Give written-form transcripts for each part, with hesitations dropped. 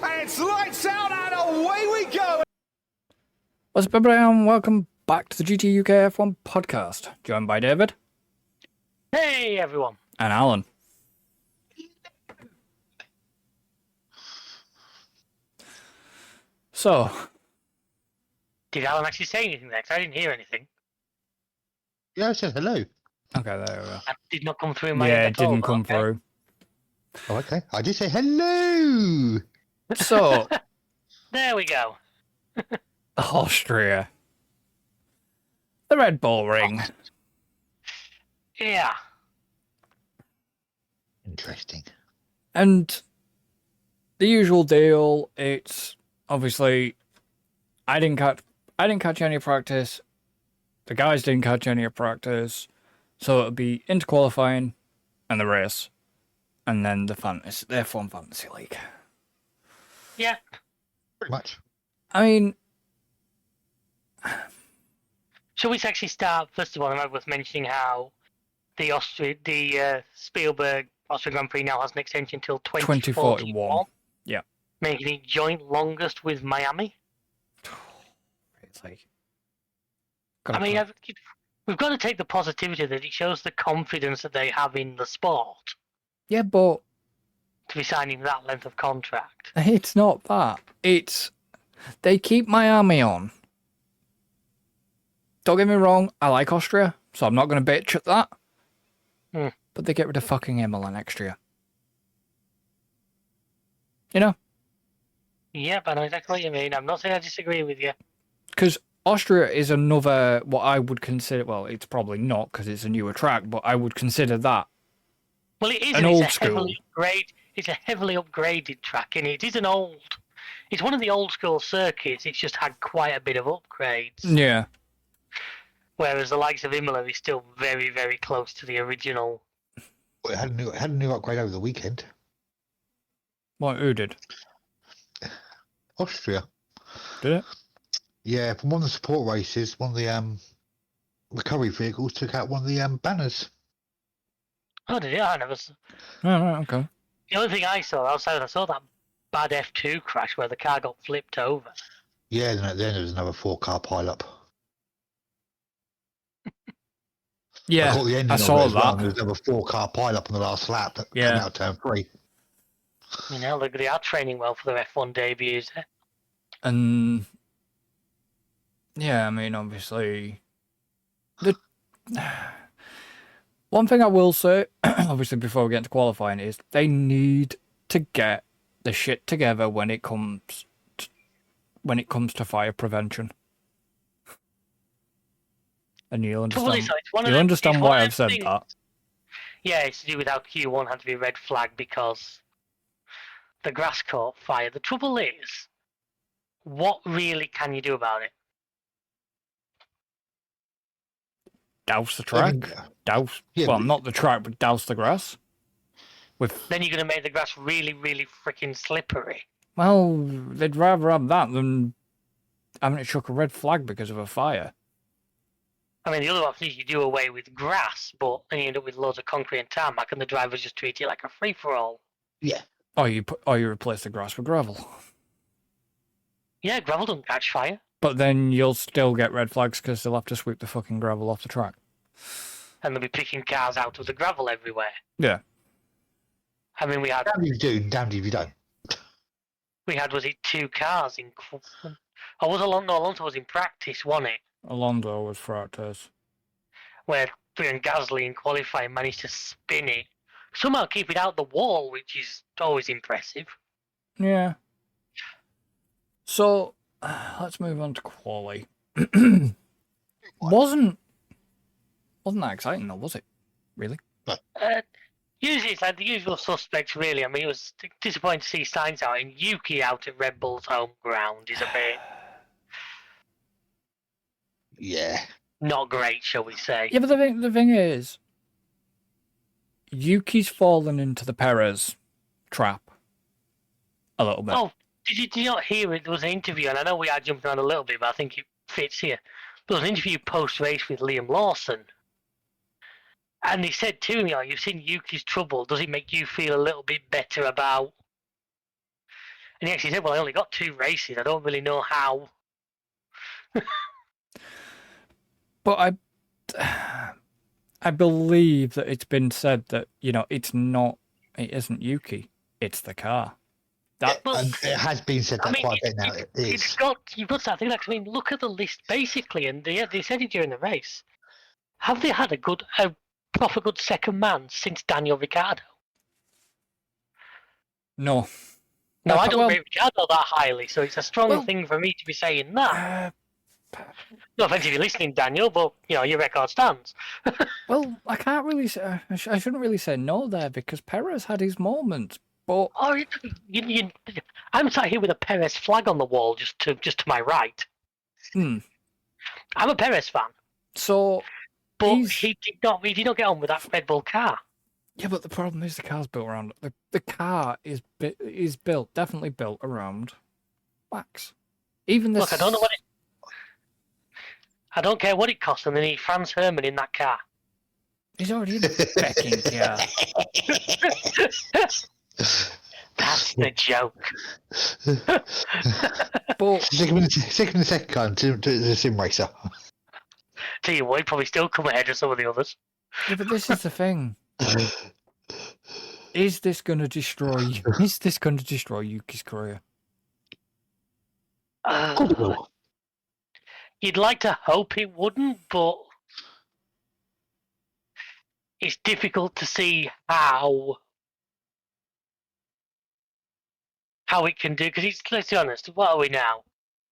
And it's lights out and away we go! What's up, everybody, and welcome back to the GT UK F1 podcast, joined by David. Hey, everyone. And Alan. So. Did Alan actually say anything there? 'Cause I didn't hear anything. Yeah, I said hello. Okay, there we go. That did not come through my Yeah, head it at all, didn't but come okay. through. Oh, okay. I did say hello. So. There we go. Austria. The Red Bull Ring. Yeah. Interesting. And the usual deal, it's obviously I didn't catch any practice. The guys didn't catch any practice. So it'll be into qualifying and the race. And then the F1 Fantasy League. Yeah. Pretty much. I mean, Shall we actually start, first of all, I was mentioning how the Spielberg Austria Grand Prix now has an extension until 2041. Yeah. Making it joint longest with Miami. It's like... we've got to take the positivity that it shows the confidence that they have in the sport Yeah, but... to be signing that length of contract. It's not that. It's... They keep Miami on. Don't get me wrong, I like Austria, so I'm not going to bitch at that. But they get rid of fucking Imola next year. You know? Yep, I know exactly what you mean. I'm not saying I disagree with you. Because Austria is another, what I would consider, well, it's probably not because it's a newer track, but I would consider that Well, it is. an old school. It's a heavily upgraded track, and it is an old. It's one of the old school circuits. It's just had quite a bit of upgrades. Yeah. Whereas the likes of Imola is still very, very close to the original. Well, it had a new upgrade over the weekend. What, who did? Austria. Did it? Yeah, from one of the support races, one of the recovery vehicles took out one of the banners. Oh, did it? I never saw. Oh, right, okay. The only thing I saw outside, I saw that bad F2 crash where the car got flipped over. Yeah, then there was another 4-car pile-up. Yeah, caught the ending I of it saw as well, that. and there was another 4-car pile-up on the last lap that Yeah. came out turn 3. You know, they are training well for their F1 debuts. And yeah, I mean, obviously, the one thing I will say, obviously, before we get into qualifying, is they need to get the shit together when it comes to fire prevention. And you'll understand why I've said that. Yeah, it's to do with how Q1 had to be red flagged because the grass caught fire. The trouble is, what really can you do about it? Douse the track. Not the track, but douse the grass. Then you're going to make the grass really, really freaking slippery. Well, they'd rather have that than having it chuck a red flag because of a fire. I mean, the other option is you do away with grass, but then you end up with loads of concrete and tarmac, and the drivers just treat it like a free-for-all. Yeah. Or you replace the grass with gravel. Yeah, gravel doesn't catch fire. But then you'll still get red flags because they'll have to sweep the fucking gravel off the track. And they'll be picking cars out of the gravel everywhere. Yeah. I mean, we had... Damned if you do, damned if you don't. We had, was it 2 cars in... Oh, was Alonso was in practice, wasn't it? Alonso was practice. Where Gasly in qualifying managed to spin it. Somehow keep it out the wall, which is always impressive. Yeah. So, let's move on to quali. Wasn't that exciting though, was it? Really? Usually it's like the usual suspects, really. I mean, it was disappointing to see Sainz out, and Yuki out at Red Bull's home ground is a bit... Yeah. Not great, shall we say. Yeah, but the thing is, Yuki's fallen into the Perez trap a little bit. Oh, did you not hear it? There was an interview, and I know we are jumping around a little bit, but I think it fits here. There was an interview post-race with Liam Lawson, and he said to him, you've seen Yuki's trouble. Does it make you feel a little bit better about And he actually said, "Well, I only got 2 races. I don't really know how." But I believe that it's been said that, it isn't Yuki, it's the car. And it has been said that quite a bit now. You've got to start thinking like, I mean, look at the list basically, and they said it during the race. Have they had a proper good second man since Daniel Ricciardo? No. No, I don't rate Ricciardo that highly, so it's a strong thing for me to be saying that. No offense if you're listening, Daniel, but your record stands. Well, I can't really say. I shouldn't really say no there because Perez had his moments, but I'm sat here with a Perez flag on the wall, just to my right. I'm a Perez fan. So, but he did not get on with that Red Bull car. Yeah, but the problem is the car's built around the car is definitely built around Max. Even this. Look, I don't care what it costs, and they need Franz Hermann in that car. He's already in the becking car. That's the joke. But second in the second car to the sim racer. Tell you what, he'd probably still come ahead of some of the others. Yeah, but this is the thing. Is this going to destroy Yuki's career? You'd like to hope it wouldn't, but it's difficult to see how it can do. Because let's be honest, what are we now?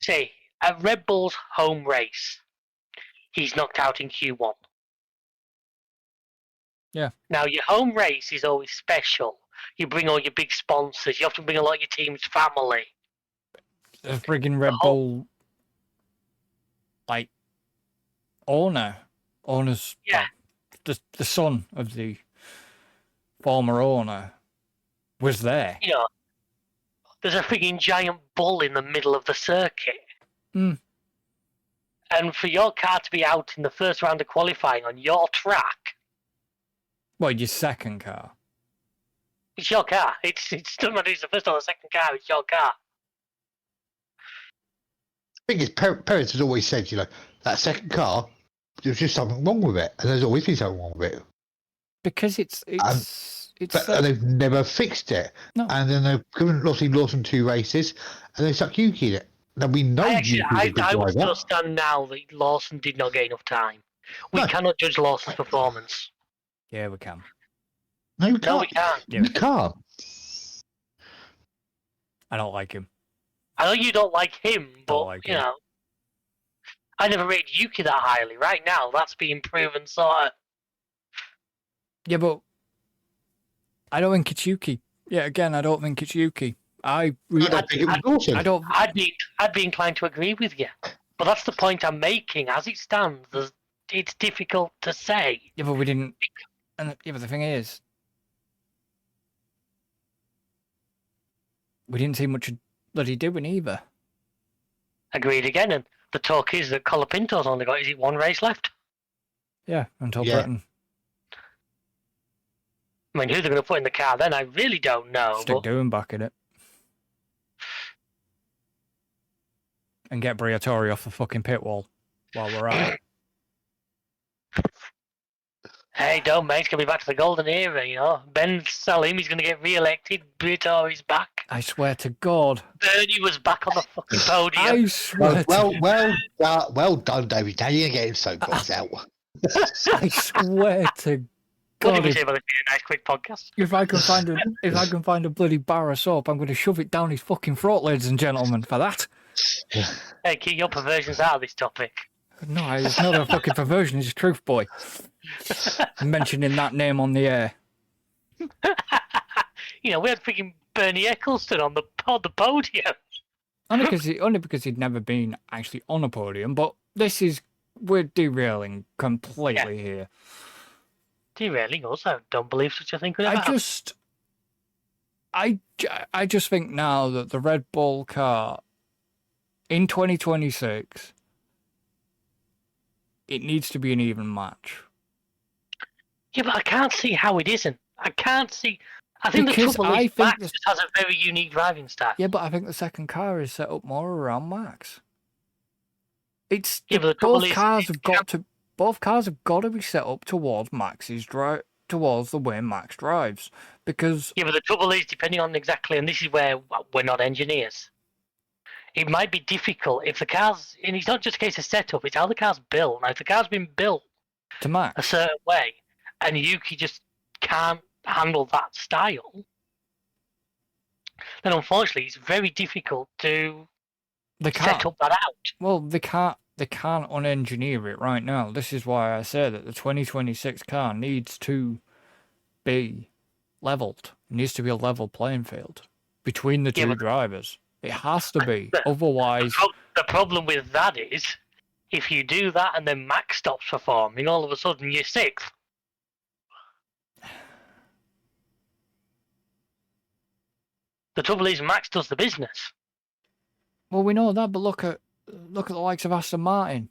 Say, at Red Bull's home race, he's knocked out in Q1. Yeah. Now, your home race is always special. You bring all your big sponsors. You often bring a lot of your team's family. The friggin' Red Bull, owner's the son of the former owner was there. There's a friggin' giant bull in the middle of the circuit. And for your car to be out in the first round of qualifying on your track. Well, your second car. It's your car. It's doesn't matter if it's the first or the second car, it's your car. The thing is, Perez has always said, that second car, there's just something wrong with it, and there's always been something wrong with it. Because and they've never fixed it. No. And then they've given Lawson 2 races, and they stuck Yuki in it. Now we know I would still stand now that Lawson did not get enough time. We cannot judge Lawson's performance. Yeah, we can. No, we can't. No, we can't. Yeah, we can't. I don't like him. I know you don't like him, but, I never rated Yuki that highly. Right now, that's being proven sort of. Yeah, but I don't think it's Yuki. Yeah, again, I don't think it's Yuki. I don't think it was Lawson. I'd be inclined to agree with you. But that's the point I'm making. As it stands, it's difficult to say. Yeah, but we didn't. But the thing is, we didn't see much that he doing either. Agreed again, and the talk is that Colapinto's only got, 1 race left? Yeah, until Britain. I mean, who they're going to put in the car then, I really don't know. Stick Doom back in it. And get Briatore off the fucking pit wall while we're at it. Hey, don't mate, it's going to be back to the golden era, Ben Salim, he's going to get re-elected, Briatore's back. I swear to God. Bernie was back on the fucking podium. I swear well done, David. Now you're getting soapbox out. I swear to God. What did we say about it being a nice quick podcast? If I can find a bloody bar of soap, I'm going to shove it down his fucking throat, ladies and gentlemen, for that. Hey, keep your perversions out of this topic. No, it's not a fucking perversion, it's a truth, boy. Mentioning that name on the air. We had freaking Bernie Eccleston on the podium. Only because he'd never been actually on a podium, but we're derailing completely here. Derailing us? I don't believe such a thing could ever happen. I just think now that the Red Bull car in 2026, it needs to be an even match. Yeah, but I can't see how it isn't. I can't see. I think the Because trouble I is think Max just has a very unique driving style. Yeah, but I think the second car is set up more around Max. It's Yeah, but the trouble both is, cars have got to be set up towards Max's drive, towards the way Max drives, because yeah, but the trouble is, depending on exactly, and this is where we're not engineers. It might be difficult if the car's, and it's not just a case of setup; it's how the car's built. Now, if the car's been built to a Max, certain way, and Yuki just can't handle that style, then unfortunately it's very difficult to they set can't. up that out. Well, they can't. They can't unengineer it right now. This is why I say that the 2026 car needs to be leveled. It needs to be a level playing field between the two drivers. It has to be. Otherwise, The problem with that is, if you do that and then Max stops performing, all of a sudden you're sixth. The trouble is, Max does the business. well, we know that, but look at the likes of Aston Martin.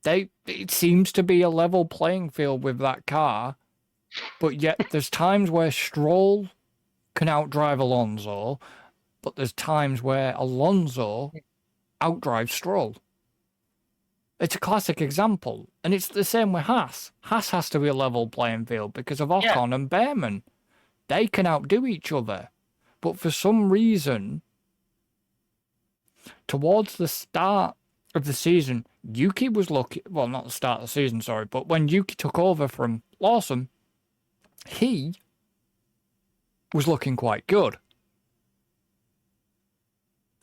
It seems to be a level playing field with that car, but yet there's times where Stroll can outdrive Alonso, but there's times where Alonso outdrives Stroll. It's a classic example, and it's the same with Haas. Haas has to be a level playing field because of Ocon and Behrman. They can outdo each other, but for some reason, towards the start of the season, Yuki was lucky. Well, not the start of the season, sorry, but when Yuki took over from Lawson, he was looking quite good.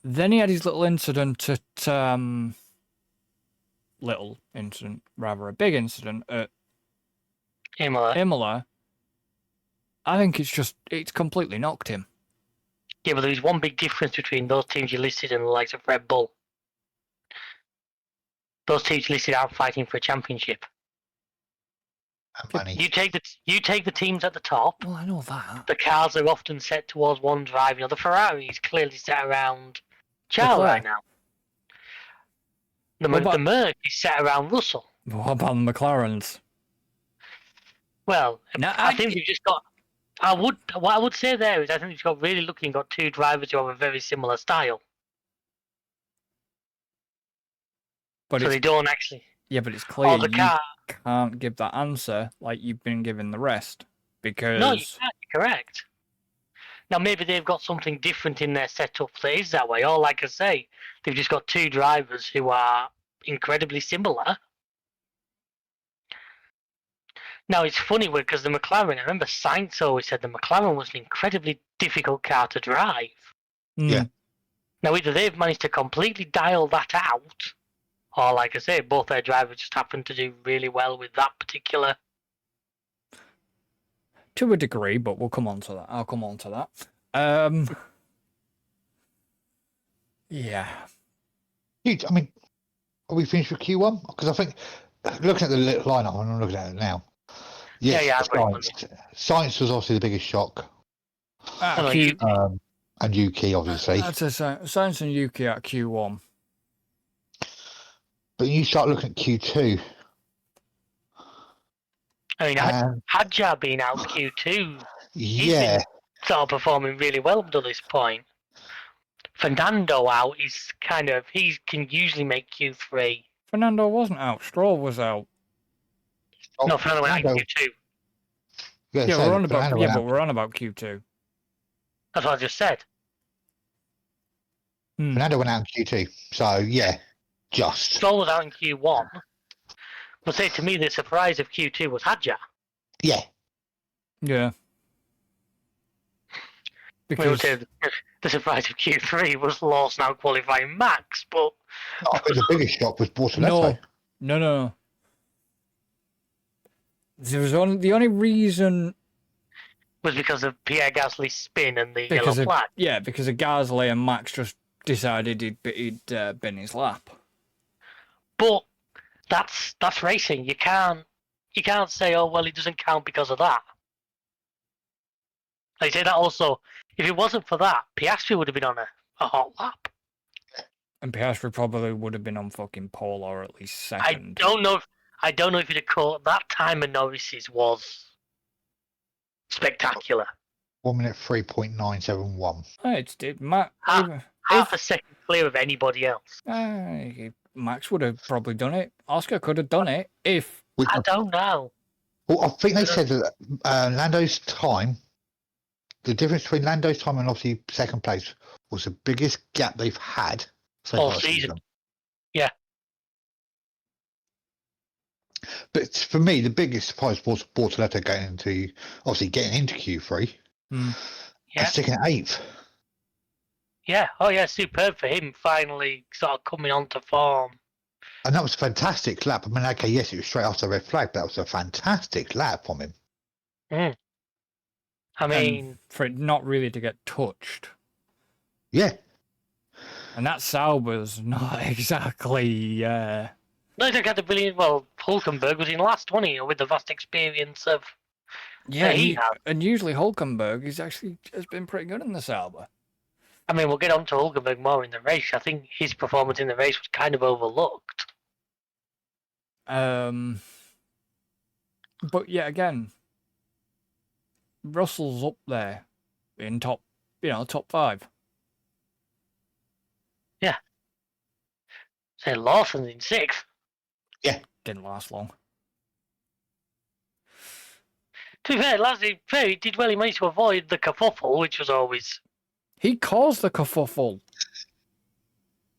Then he had his little incident at a big incident at Imola. I think it's completely knocked him. Yeah, but there's one big difference between those teams you listed and the likes of Red Bull. Those teams listed aren't fighting for a championship. And money. You take the teams at the top. Well, I know that. The cars are often set towards one drive. You know, the Ferrari is clearly set around Charles right now. The Merc is set around Russell. What about the McLarens? Well, No, I think we've just got. What I would say there is, I think we've got really lucky and got two drivers who have a very similar style. But so they don't actually. Yeah, but it's clear you can't give that answer like you've been giving the rest because. No, you can't. You're correct. Now maybe they've got something different in their setup that is that way, or like I say, they've just got two drivers who are incredibly similar. Now it's funny because the McLaren, I remember Sainz always said the McLaren was an incredibly difficult car to drive. Yeah. Now either they've managed to completely dial that out, or like I say, both their drivers just happen to do really well with that particular. To a degree, but we'll come on to that. I'll come on to that. Yeah. I mean, are we finished with Q1? Because I think, looking at the lineup, and I'm looking at it now. Yeah, Science was obviously the biggest shock. And Yuki, obviously. That's a Science and Yuki at Q1. But you start looking at Q2. I mean, Hadjar being out Q2, he's yeah, been sort of performing really well up to this point. Fernando out is he can usually make Q3. Fernando wasn't out. Stroll was out. No, Fernando went out Q2. Yeah, we're on about but we're on about Q2. That's what I just said. Fernando went out in Q2, so yeah, just. Stroll was out in Q1. But say to me, the surprise of Q2 was Hadjar. Yeah. Yeah. Because the surprise of Q3 was Lawson out qualifying Max, but I think the biggest shock was Bortoleto. No. The only reason was because of Pierre Gasly's spin and the yellow flag. Yeah, because of Gasly and Max just decided he'd bin his lap. But that's racing. You can't say, oh well, it doesn't count because of that. I say that also. If it wasn't for that, Piastri would have been on a hot lap. And Piastri probably would have been on fucking pole or at least second. I don't know if he'd have caught that time of Norris's was spectacular. 1 minute 3.971. It's Max. Half a second clear of anybody else. Max would have probably done it. Oscar could have done it if. I don't know. Well, I think they said that Lando's time, the difference between Lando's time and obviously second place, was the biggest gap they've had All far season. Yeah. But for me, the biggest surprise was Bortoletto getting into Q3 and sticking at 8th. Yeah. Oh, yeah. Superb for him finally sort of coming onto form. And that was a fantastic lap. I mean, okay, yes, it was straight after the red flag, but that was a fantastic lap from him. I mean, and for it not really to get touched. Yeah. And that Sauber's not exactly. no, he had a brilliant. Well, Hulkenberg was in last, wasn't he? With the vast experience of. Yeah, and usually Hulkenberg has been pretty good in the Sauber. I mean, we'll get on to Hulkenberg more in the race. I think his performance in the race was kind of overlooked. But yeah, again, Russell's up there in top 5. Yeah. Say Lawson's in 6th. Yeah. Didn't last long. To be fair, he did well. He managed to avoid the kerfuffle, which was always. He caused the kerfuffle.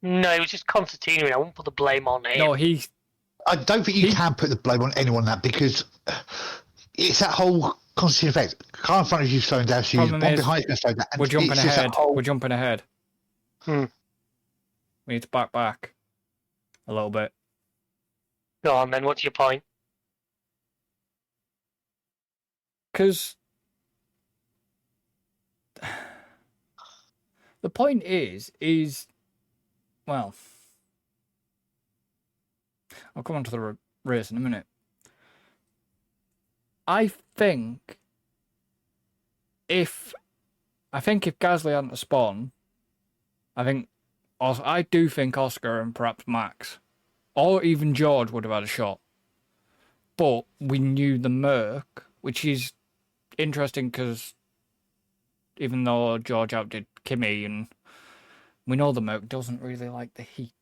No, it was just Constantino. I won't put the blame on him. No, I don't think you can put the blame on anyone on that because it's that whole constant effect. Car in front of you slowing down, so one behind is going to slow down. We're jumping ahead. We're jumping ahead. We need to back a little bit. Go on, then. What's your point? Because the point is, well, I'll come on to the race in a minute. I think if Gasly hadn't spawned, I do think Oscar and perhaps Max, or even George would have had a shot. But we knew the Merc, which is interesting because even though George outdid Kimi, and we know the Merc doesn't really like the heat.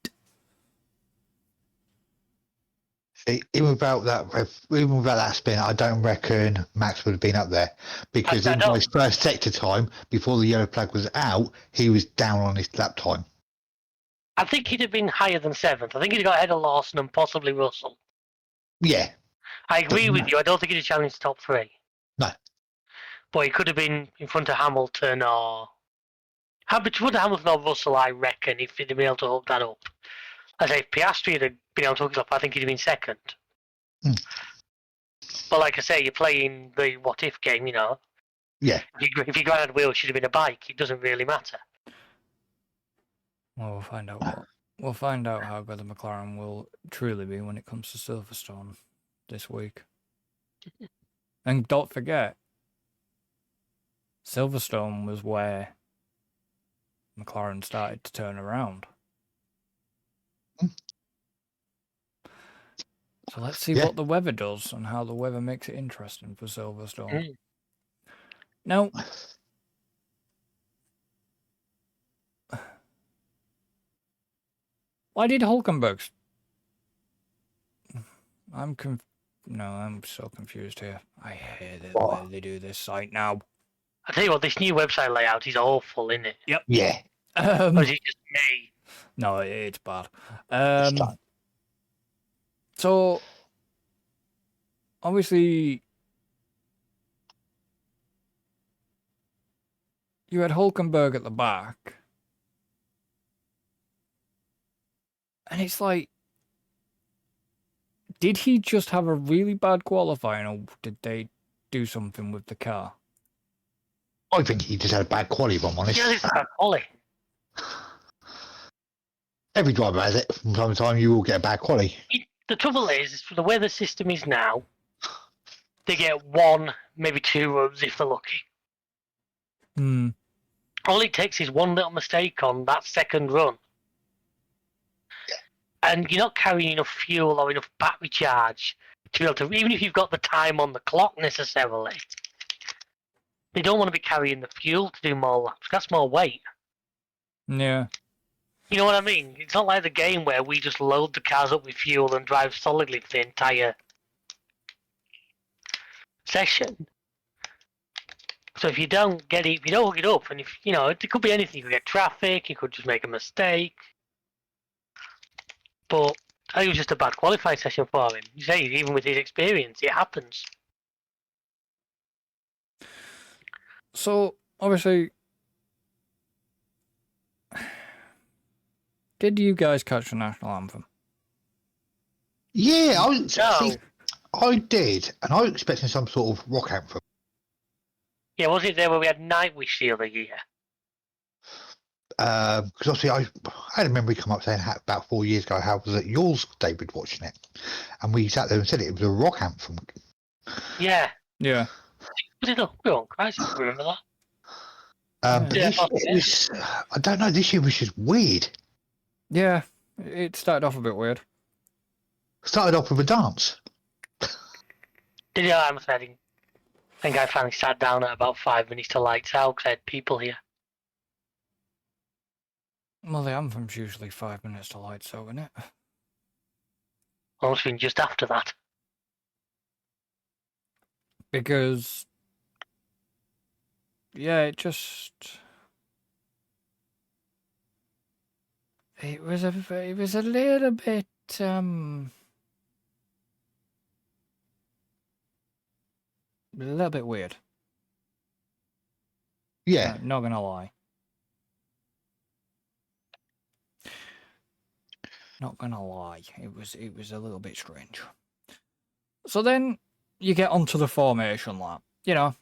See, even without that spin, I don't reckon Max would have been up there because in his first sector time, before the yellow flag was out, he was down on his lap time. I think he'd have been higher than 7th. I think he'd got ahead of Lawson and possibly Russell. Yeah. I agree with you. I don't think he'd have challenged top 3. No. But he could have been in front of Hamilton or. Between Hamilton or Russell, I reckon, if he'd have been able to hook that up. As if Piastri had been able to hook it up, I think he'd have been 2nd. But like I say, you're playing the what if game, you know. Yeah. If your ground wheel should have been a bike, it doesn't really matter. Well, we'll find out how good the McLaren will truly be when it comes to Silverstone this week. And don't forget, Silverstone was where McLaren started to turn around. So let's see what the weather does and how the weather makes it interesting for Silverstone. Now, why did Hulkenberg? I'm so confused here. I hate it when they do this site now. I tell you what, this new website layout is awful, isn't it? Yep. Yeah. Or is it just me? No, it's bad. So, obviously, you had Hulkenberg at the back. And it's like, did he just have a really bad qualifying, or did they do something with the car? I think he just had a bad quality, if I'm honest. Yeah, it's a bad quality. Every driver has it. From time to time, you will get a bad quality. The trouble is, the way the system is now, they get 1, maybe 2 runs if they're lucky. All it takes is one little mistake on that second run. And you're not carrying enough fuel or enough battery charge to be able to, even if you've got the time on the clock necessarily, they don't want to be carrying the fuel to do more laps. That's more weight. Yeah. You know what I mean? It's not like the game where we just load the cars up with fuel and drive solidly for the entire session. So if you don't get it, if you don't hook it up, and if it could be anything. You could get traffic. You could just make a mistake. But I think it was just a bad qualifying session for him. You say even with his experience, it happens. So obviously, did you guys catch the national anthem? Yeah, I did, and I was expecting some sort of rock anthem. Yeah, was it there where we had Nightwish the other year? Because obviously I had a memory come up saying about 4 years ago how was it yours, David, watching it, and we sat there and said it was a rock anthem. Yeah. Yeah. Was it? Go on, Christ, I remember that. But I don't know. This year was just weird. Yeah, it started off a bit weird. Started off with a dance. Did you? I think I finally sat down at about 5 minutes to lights out because I had people here. Well, the anthem's usually 5 minutes to light, so isn't it? Almost been just after that. Because, yeah, it was a little bit a little bit weird. Yeah, Not gonna lie. Not gonna lie, it was a little bit strange. So then you get onto the formation lap.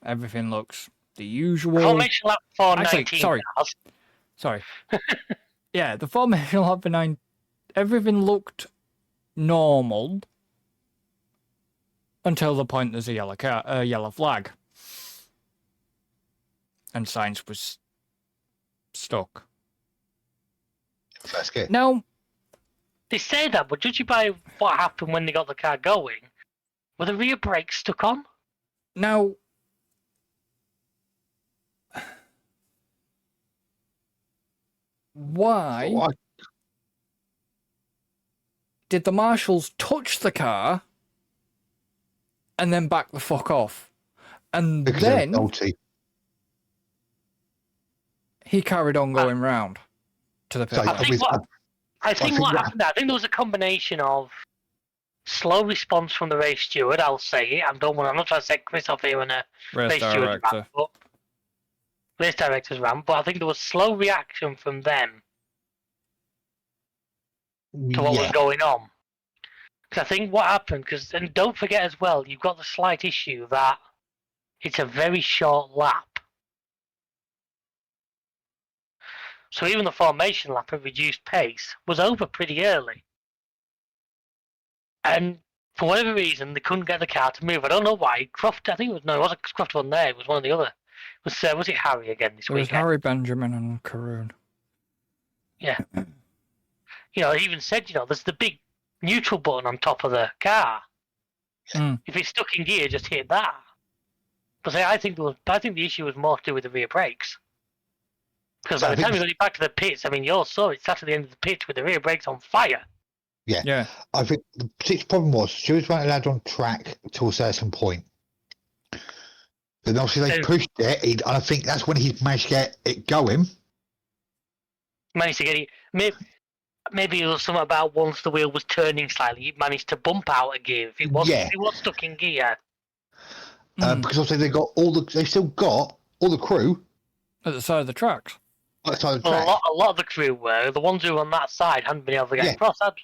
Everything looks the usual. Formation lap for Actually, 19 sorry. Yeah, the formation lap for 9. Everything looked normal until the point there's a yellow flag, and Sainz was stuck. that's good. Now, They say that, but judging by what happened when they got the car going, were the rear brakes stuck on? Now, why did the marshals touch the car and then back the fuck off? And Because then he carried on going round to the pit. I think what happened there, I think there was a combination of slow response from the race steward, I'll say it. I'm not trying to set Chris off here on a race director's rant, but I think there was slow reaction from them to what was going on. Because I think what happened, and don't forget as well, you've got the slight issue that it's a very short lap. So even the formation lap at reduced pace was over pretty early. And for whatever reason, they couldn't get the car to move. I don't know why. Croft, it wasn't Croft on there. It was one of the other. Was it Harry again this weekend? It was Harry, Benjamin, and Karoon. Yeah. He even said, there's the big neutral button on top of the car. Mm. If it's stuck in gear, just hit that. But I think the issue was more to do with the rear brakes. Because by the time you got it back to the pits, you all saw it sat at the end of the pit with the rear brakes on fire. Yeah. I think the particular problem was stewards weren't allowed on track to a certain point. Then obviously they pushed it, and I think that's when he managed to get it going. Managed to get it. Maybe it was something about once the wheel was turning slightly, he managed to bump out a gear. If it was stuck in gear. Because obviously they still got all the crew at the side of the tracks. A lot of the crew were. The ones who were on that side hadn't been able to get across, had they?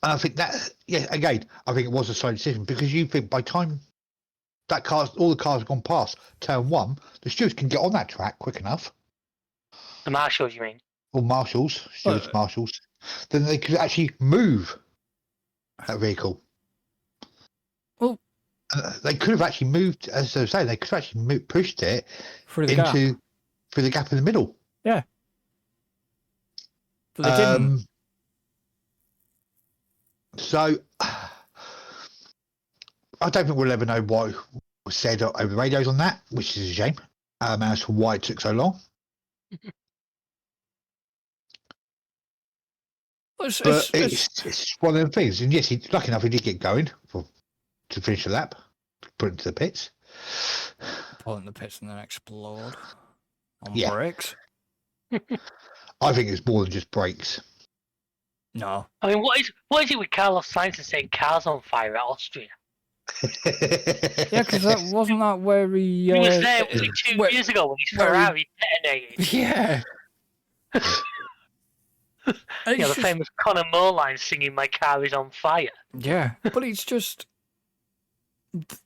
And I think that, again, I think it was a side decision because you think by the time all the cars have gone past turn 1, the stewards can get on that track quick enough. The marshals, you mean? Or marshals, marshals. Then they could actually move that vehicle. Well, they could have actually moved, as I say, they could have actually pushed it through the gap in the middle. Yeah. But they didn't. So, I don't think we'll ever know why was said over the radios on that, which is a shame. As to why it took so long. But it's one of them things. And yes, lucky enough, he did get going to finish the lap, put it into the pits. Put it in the pits and then explode on Yeah. brakes. I think it's more than just brakes. No. I mean, what is it with Carlos Sainz and setting cars on fire at Austria? Yeah, because wasn't that where he... He was there, was it 2 years ago when his Ferrari detonated? Yeah. The famous Conor Moore line singing "My car is on fire." Yeah, but it's just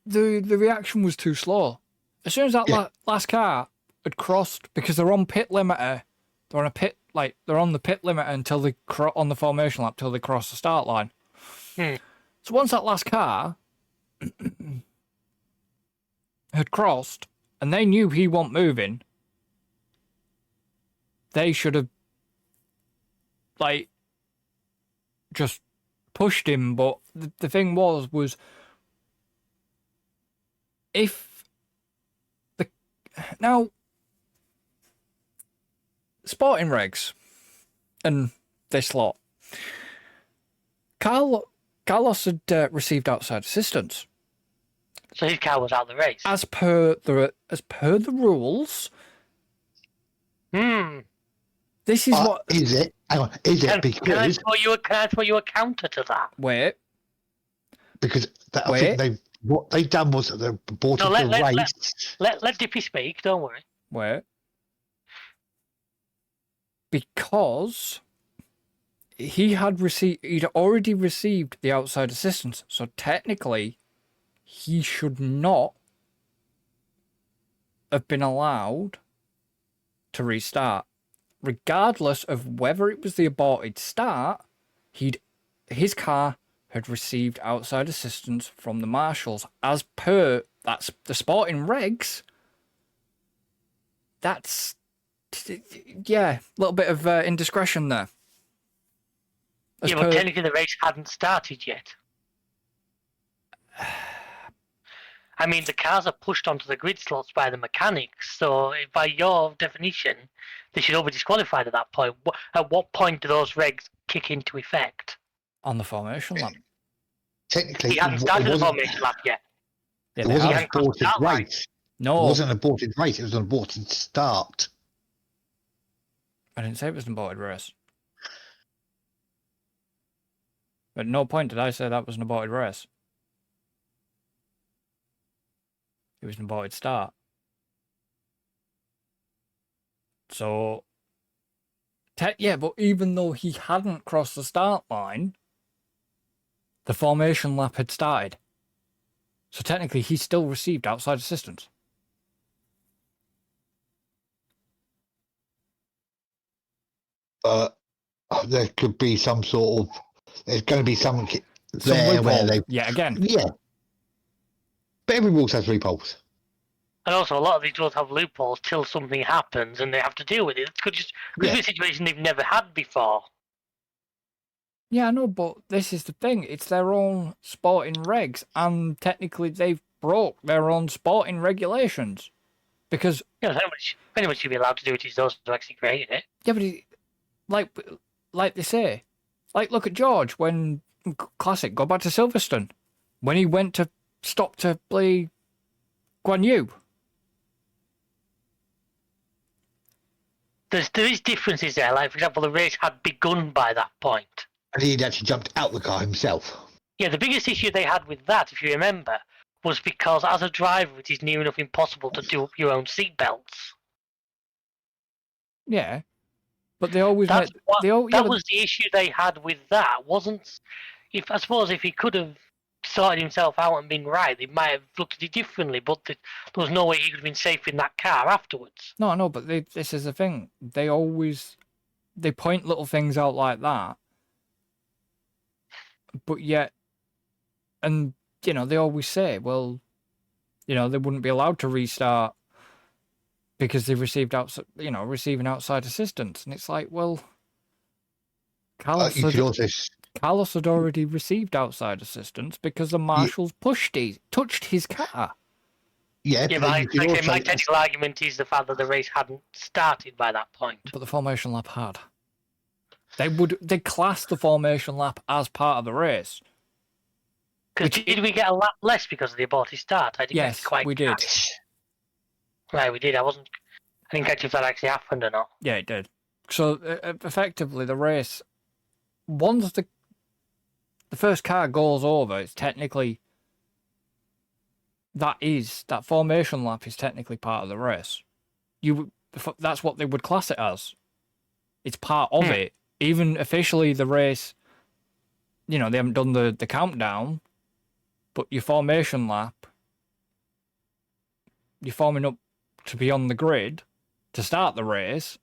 the reaction was too slow. As soon as that last car had crossed, because they're on pit limiter, they're on a pit they're on the pit limiter until they on the formation lap till they cross the start line. So once that last car had crossed and they knew he wasn't moving, they should have just pushed him. But the thing was if now sporting regs and this lot, Carlos had received outside assistance, so his car was out of the race as per the rules. This is what is it? Hang on, is it because can I throw you a counter to that? Wait, because I think what they've done was they aborted the race. Let Dippy speak. Don't worry. Wait, because he'd already received the outside assistance, so technically he should not have been allowed to restart. Regardless of whether it was the aborted start, his car had received outside assistance from the marshals. As per that's the sporting regs, that's a little bit of indiscretion there. But technically the race hadn't started yet. I mean, the cars are pushed onto the grid slots by the mechanics, so by your definition, they should all be disqualified at that point. At what point do those regs kick into effect? On the formation lap. Technically, he hadn't started the formation lap yet. It wasn't an aborted race. No. It wasn't an aborted race, it was an aborted start. I didn't say it was an aborted race. At no point did I say that was an aborted race. It was an aborted start. So, but even though he hadn't crossed the start line, the formation lap had started. So technically, he still received outside assistance. There could be some sort of... There's going to be some there where they... Yeah, again. Yeah. But every rules has loopholes. And also, a lot of these rules have loopholes till something happens and they have to deal with it. It could be a situation they've never had before. Yeah, I know, but this is the thing. It's their own sporting regs, and technically they've broke their own sporting regulations. Because... how much should be allowed to do it is those who actually created it. Yeah, but like they say, look at George when... Classic, go back to Silverstone. When he went to stop to play Guan Yu. There is differences there. Like, for example, the race had begun by that point. And he'd actually jumped out the car himself. Yeah, the biggest issue they had with that, if you remember, was because as a driver, it is near enough impossible to do up your own seatbelts. Yeah, but they always... That was the issue they had with that, wasn't... I suppose if he could have sorted himself out and been right, they might have looked at it differently, but there was no way he could have been safe in that car afterwards. No, but this is the thing. They point little things out like that, but yet, and, they always say, well, they wouldn't be allowed to restart because they received receiving outside assistance. And it's like, well, Carlos had already received outside assistance because the marshals touched his car. Yeah, Yeah, but but then you could like I say, also my technical argument is the fact that the race hadn't started by that point. But the formation lap had. They class the formation lap as part of the race. Because did we get a lap less because of the aborted start? I didn't Yes, quite we did. catch. Right, we did. I didn't catch if that actually happened or not. Yeah, it did. So effectively, the race, once the first car goes over, it's technically that formation lap is technically part of the race. That's what they would class it as. It's part of it. Even officially, the race, they haven't done the countdown, but your formation lap, you're forming up to be on the grid to start the race,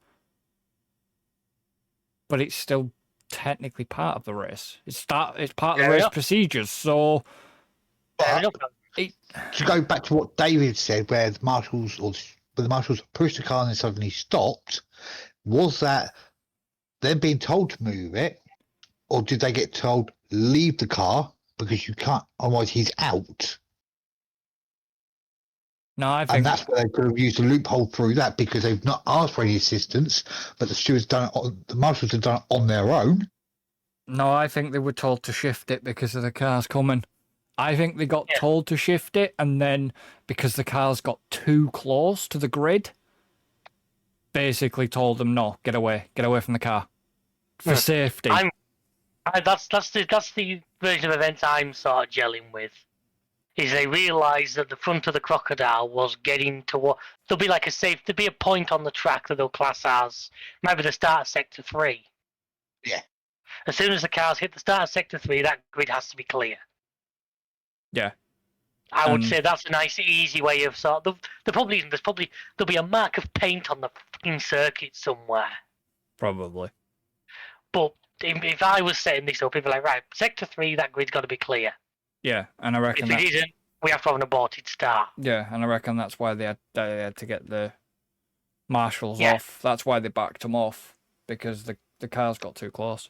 but it's still technically part of the race. It's part of the race procedures. So, to go back to what David said, where the marshals pushed the car and then suddenly stopped, was that them being told to move it, or did they get told leave the car because you can't, otherwise he's out? No, I think, and that's where they could have used a loophole through that, because they've not asked for any assistance, but the stewards the marshals have done it on their own. No, I think they were told to shift it because of the cars coming. I think they got told to shift it, and then because the cars got too close to the grid, basically told them, no, get away from the car for safety. That's the version of events I'm sort of gelling with. Is they realise that the front of the crocodile was getting to what there'll be a point on the track that they'll class as maybe the start of sector 3. Yeah. As soon as the cars hit the start of sector 3, that grid has to be clear. Yeah. I would say that's a nice, easy way of there'll be a mark of paint on the fucking circuit somewhere. Probably. But if I was setting this up, people are like, right, sector 3, that grid's got to be clear. Yeah, and I reckon if it isn't, we have to have an aborted start. Yeah, and I reckon that's why they had to get the marshals off. That's why they backed them off, because the cars got too close.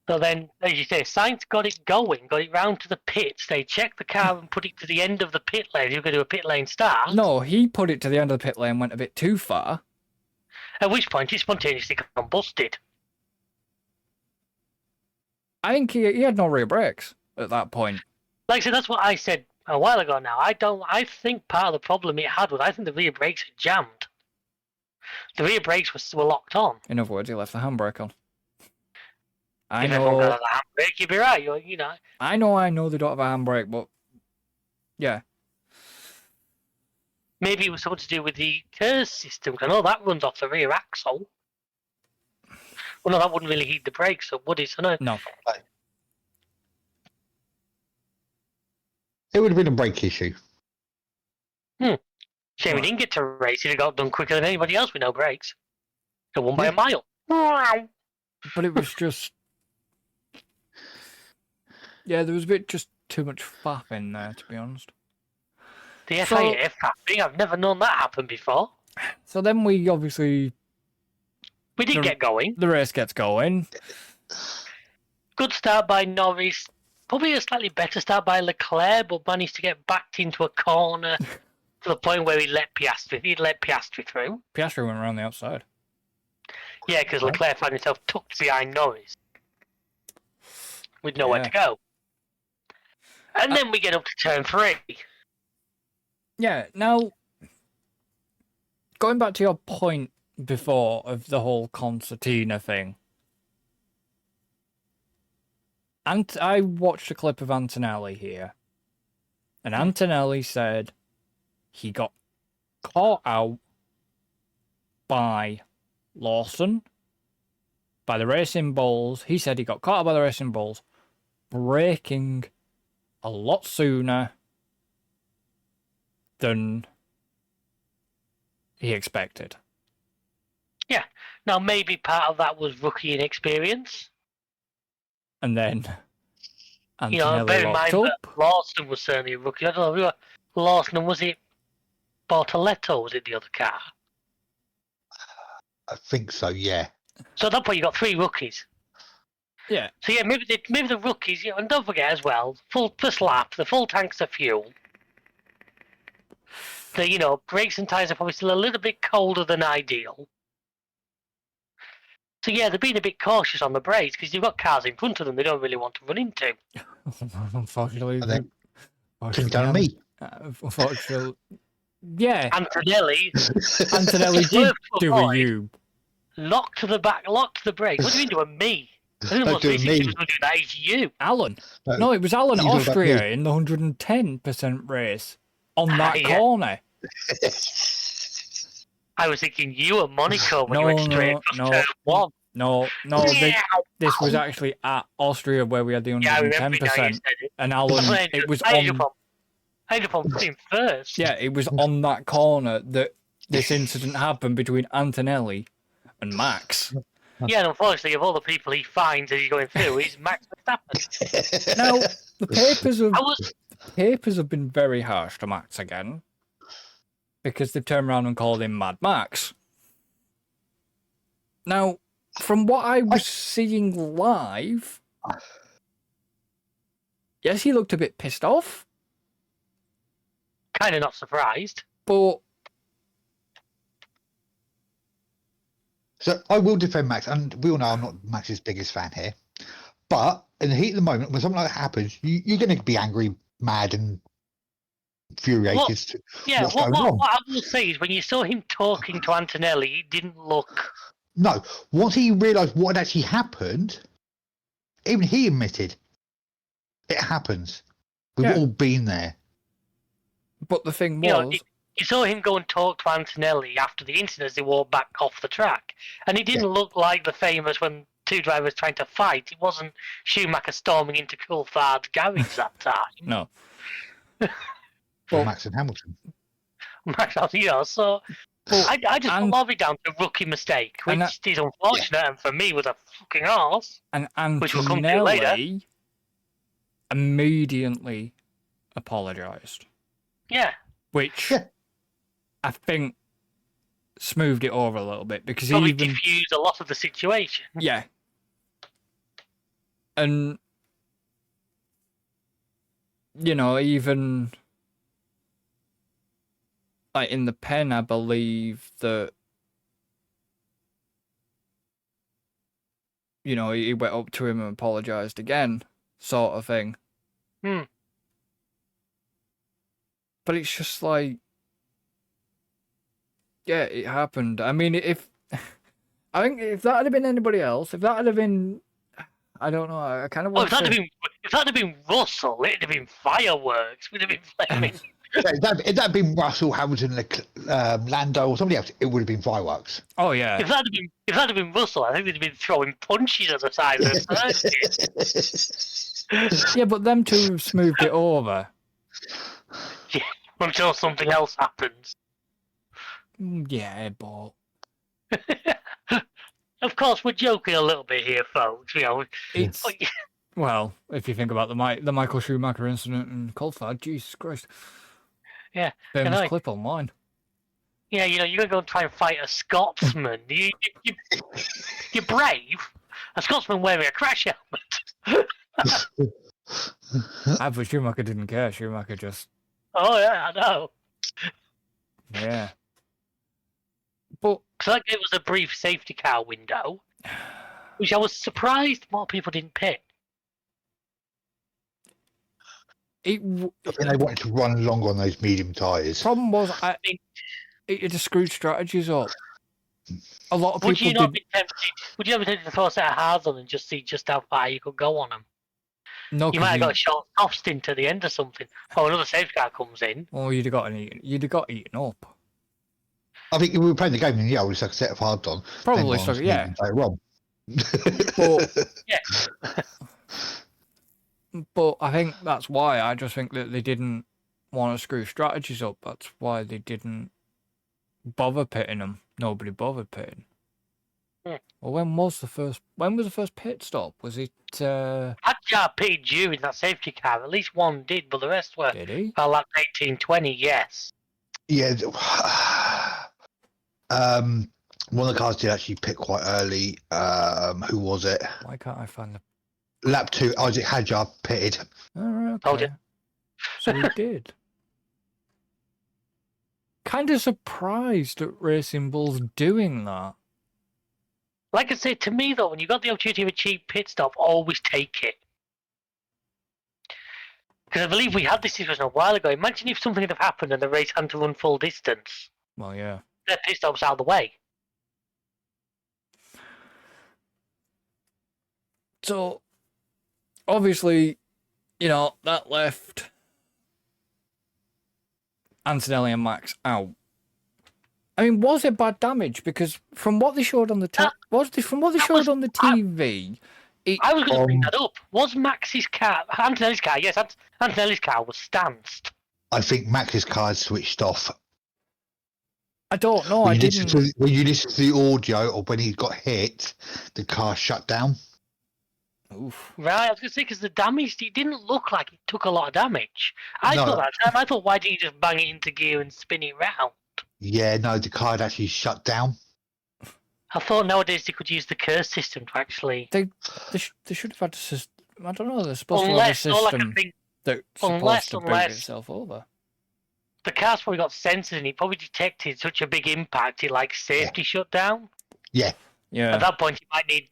So then, as you say, Sainz got it going, got it round to the pits. They checked the car and put it to the end of the pit lane. You're going to do a pit lane start. No, he put it to the end of the pit lane, went a bit too far. At which point, he spontaneously combusted. I think he had no rear brakes at that point. Like I said, that's what I said a while ago now. I think part of the problem it had was I think the rear brakes had jammed. The rear brakes were locked on. In other words, he left the handbrake on. If everyone got a handbrake, you'd be right. You know. I know they don't have a handbrake, but yeah. Maybe it was something to do with the KERS system. I know that runs off the rear axle. Well, no, that wouldn't really heat the brakes up, would it? So no. It would have been a brake issue. Shame we didn't get to race. He'd have got done quicker than anybody else with no brakes. It won by a mile. But it was just... Yeah, there was a bit just too much faff in there, to be honest. The FIA faffing, I've never known that happen before. So then we obviously... We did get going. The race gets going. Good start by Norris. Probably a slightly better start by Leclerc, but managed to get backed into a corner to the point where he'd let Piastri through. Piastri went around the outside. Yeah, because Leclerc found himself tucked behind Norris with nowhere to go. And then we get up to turn 3. Yeah, now, going back to your point before of the whole concertina thing, and I watched a clip of Antonelli here, and Antonelli said he got caught out by Lawson, by the Racing Bulls. He said he got caught out by the Racing Bulls braking a lot sooner than he expected. Yeah. Now, maybe part of that was rookie inexperience. And then Antonelli bear in mind up. that Lawson was certainly a rookie. I don't know, Lawson, was it Bortoletto, was it the other car? I think so, yeah. So at that point, you got 3 rookies. Yeah. So yeah, maybe the rookies, and don't forget as well, first lap, the full tanks of fuel. The brakes and tyres are probably still a little bit colder than ideal. So yeah, they're being a bit cautious on the brakes because you've got cars in front of them they don't really want to run into. Unfortunately, And then unfortunately, tell me. unfortunately, yeah, Antonelli Antonelli did do a U. lock to the back, lock to the brakes. What do you mean doing me? I think the Don't most do basic me. thing was going to do that is you. Alan. No, it was Alan he's all about Austria me. in the 110% race on that Yeah. corner. I was thinking you and Monaco when you No, went straight no, across no. turn one. No, this was actually at Austria where we had the Yeah, I remember now you 110%. said it. And Alan, it was I ended on. up on putting first. Yeah, it was on that corner that this incident happened between Antonelli and Max. Yeah, and unfortunately, of all the people he finds as he's going through, he's Max Verstappen. Now, the I was papers have been very harsh to Max again because they've turned around and called him Mad Max. Now, from what I was seeing live, yes, he looked a bit pissed off, kind of not surprised. but So I will defend Max, and we all know I'm not Max's biggest fan here. But in the heat of the moment, when something like that happens, you're going to be angry, mad, and infuriated. as to what's going on. What I will say is when you saw him talking to Antonelli, it didn't look. No, once he realised what had actually happened, even he admitted it happens. We've Yeah. all been there. but the thing You know, was, you saw him go and talk to Antonelli after the incident as they walked back off the track, and it didn't look like the famous when two drivers trying to fight. It wasn't Schumacher storming into Coulthard's garage that time. no. For Max and Hamilton. So I just put Lobby down to rookie mistake, which And is unfortunate, and for me was a fucking arse. And Which we'll come to later. Antonelli immediately apologised, Yeah, which Yeah. I think smoothed it over a little bit because probably even diffused a lot of the situation. yeah, and even like in the pen, I believe that he went up to him and apologised again, sort of thing. But it's just like, yeah, it happened. I mean, I think if that had been anybody else, if that had been, I don't know, I kind of Well, want if that had been Russell, it'd have been fireworks. We'd have been flaming. If that had been Russell, Hamilton, Lando, or somebody else, it would have been fireworks. Oh yeah. If that had been Russell, I think they'd have been throwing punches at the side of the circuit. Yeah, but them two have smoothed it over. Yeah, until something else happens. Yeah, but Of course, we're joking a little bit here, folks. it's well, if you think about the Michael Schumacher incident in Coulthard, Jesus Christ. Yeah, famous I- clip online. Yeah, you're gonna go and try and fight a Scotsman. You're brave. A Scotsman wearing a crash helmet. But Schumacher didn't care. Schumacher just Oh yeah, I know. yeah. But So that gave us a brief safety car window, which I was surprised more people didn't pick. I think they wanted to run longer on those medium tyres. Problem was, it just screwed strategies up. A lot of people Would you did. not be tempted? Would you ever be tempted to throw a set of hards on and just see just how far you could go on them? No, You might have got a short off stint at the end or something. Or another safety car comes in. Well, you'd have got eaten up. I think if we were playing the game, then I would have stuck a set of hard on. Probably then so, yeah. Wrong. But I think that's why. I just think that they didn't want to screw strategies up. That's why they didn't bother pitting them. Nobody bothered pitting. Yeah. Well, when was the first pit stop? Was it? Hadjar pitted during that safety car. At least one did, but the rest were. Did he? Well, lap 18-20, yes. Yeah. One of the cars did actually pit quite early. Who was it? Why can't I find the? Lap 2, Isaac Hadjar pitted. Oh, right, okay. Told you. So he did. kind of surprised at Racing Bulls doing that. Like I say, to me though, when you got the opportunity of a cheap pit stop, always take it. Because I believe we had this discussion a while ago. Imagine if something had have happened and the race had to run full distance. Well, yeah. Their pit stop's out of the way. So, obviously, that left Antonelli and Max out. I mean, was it bad damage? Because from what they showed on the TV, I was going to bring that up. Was Max's car, Antonelli's car? Yes, Antonelli's car was stanced. I think Max's car had switched off. I don't know. When you listen to the audio or when he got hit, the car shut down. Oof. Right, I was going to say, because the damage, it didn't look like it took a lot of damage. I thought, why didn't you just bang it into gear and spin it round? Yeah, no, the car had actually shut down. I thought nowadays they could use the curse system to actually... They should have had a system. I don't know, they're supposed to have a system that's supposed to bring itself over. The car's probably got sensors and it probably detected such a big impact it safety shut down. Yeah. Yeah. At that point you might need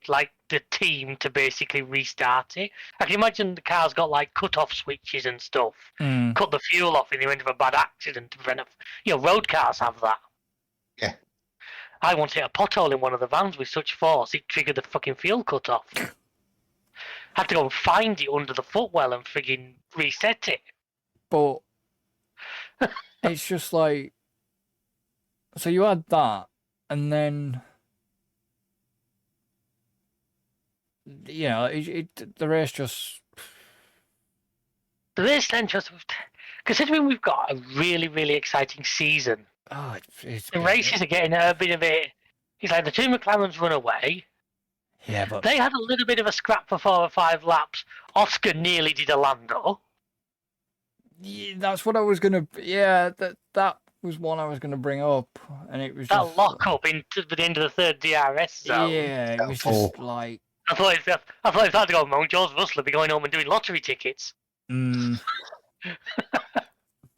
the team to basically restart it. I can imagine the car's got cut-off switches and stuff. Cut the fuel off in the event of a bad accident to prevent road cars have that. Yeah. I once hit a pothole in one of the vans with such force it triggered the fucking fuel cut-off. Had to go and find it under the footwell and frigging reset it. But it's just so you had that, and then the race just... The race then just... Considering we've got a really, really exciting season, the races are getting a bit of it. It's like the two McLarens run away. Yeah, but... They had a little bit of a scrap for 4 or 5 laps. Oscar nearly did a Lando. Yeah, that's what I was going to... Yeah, that was one I was going to bring up. And it was that lock-up into the end of the third DRS zone. Yeah, it was just like... I thought if I had to go home, George Russell would be going home and doing lottery tickets. But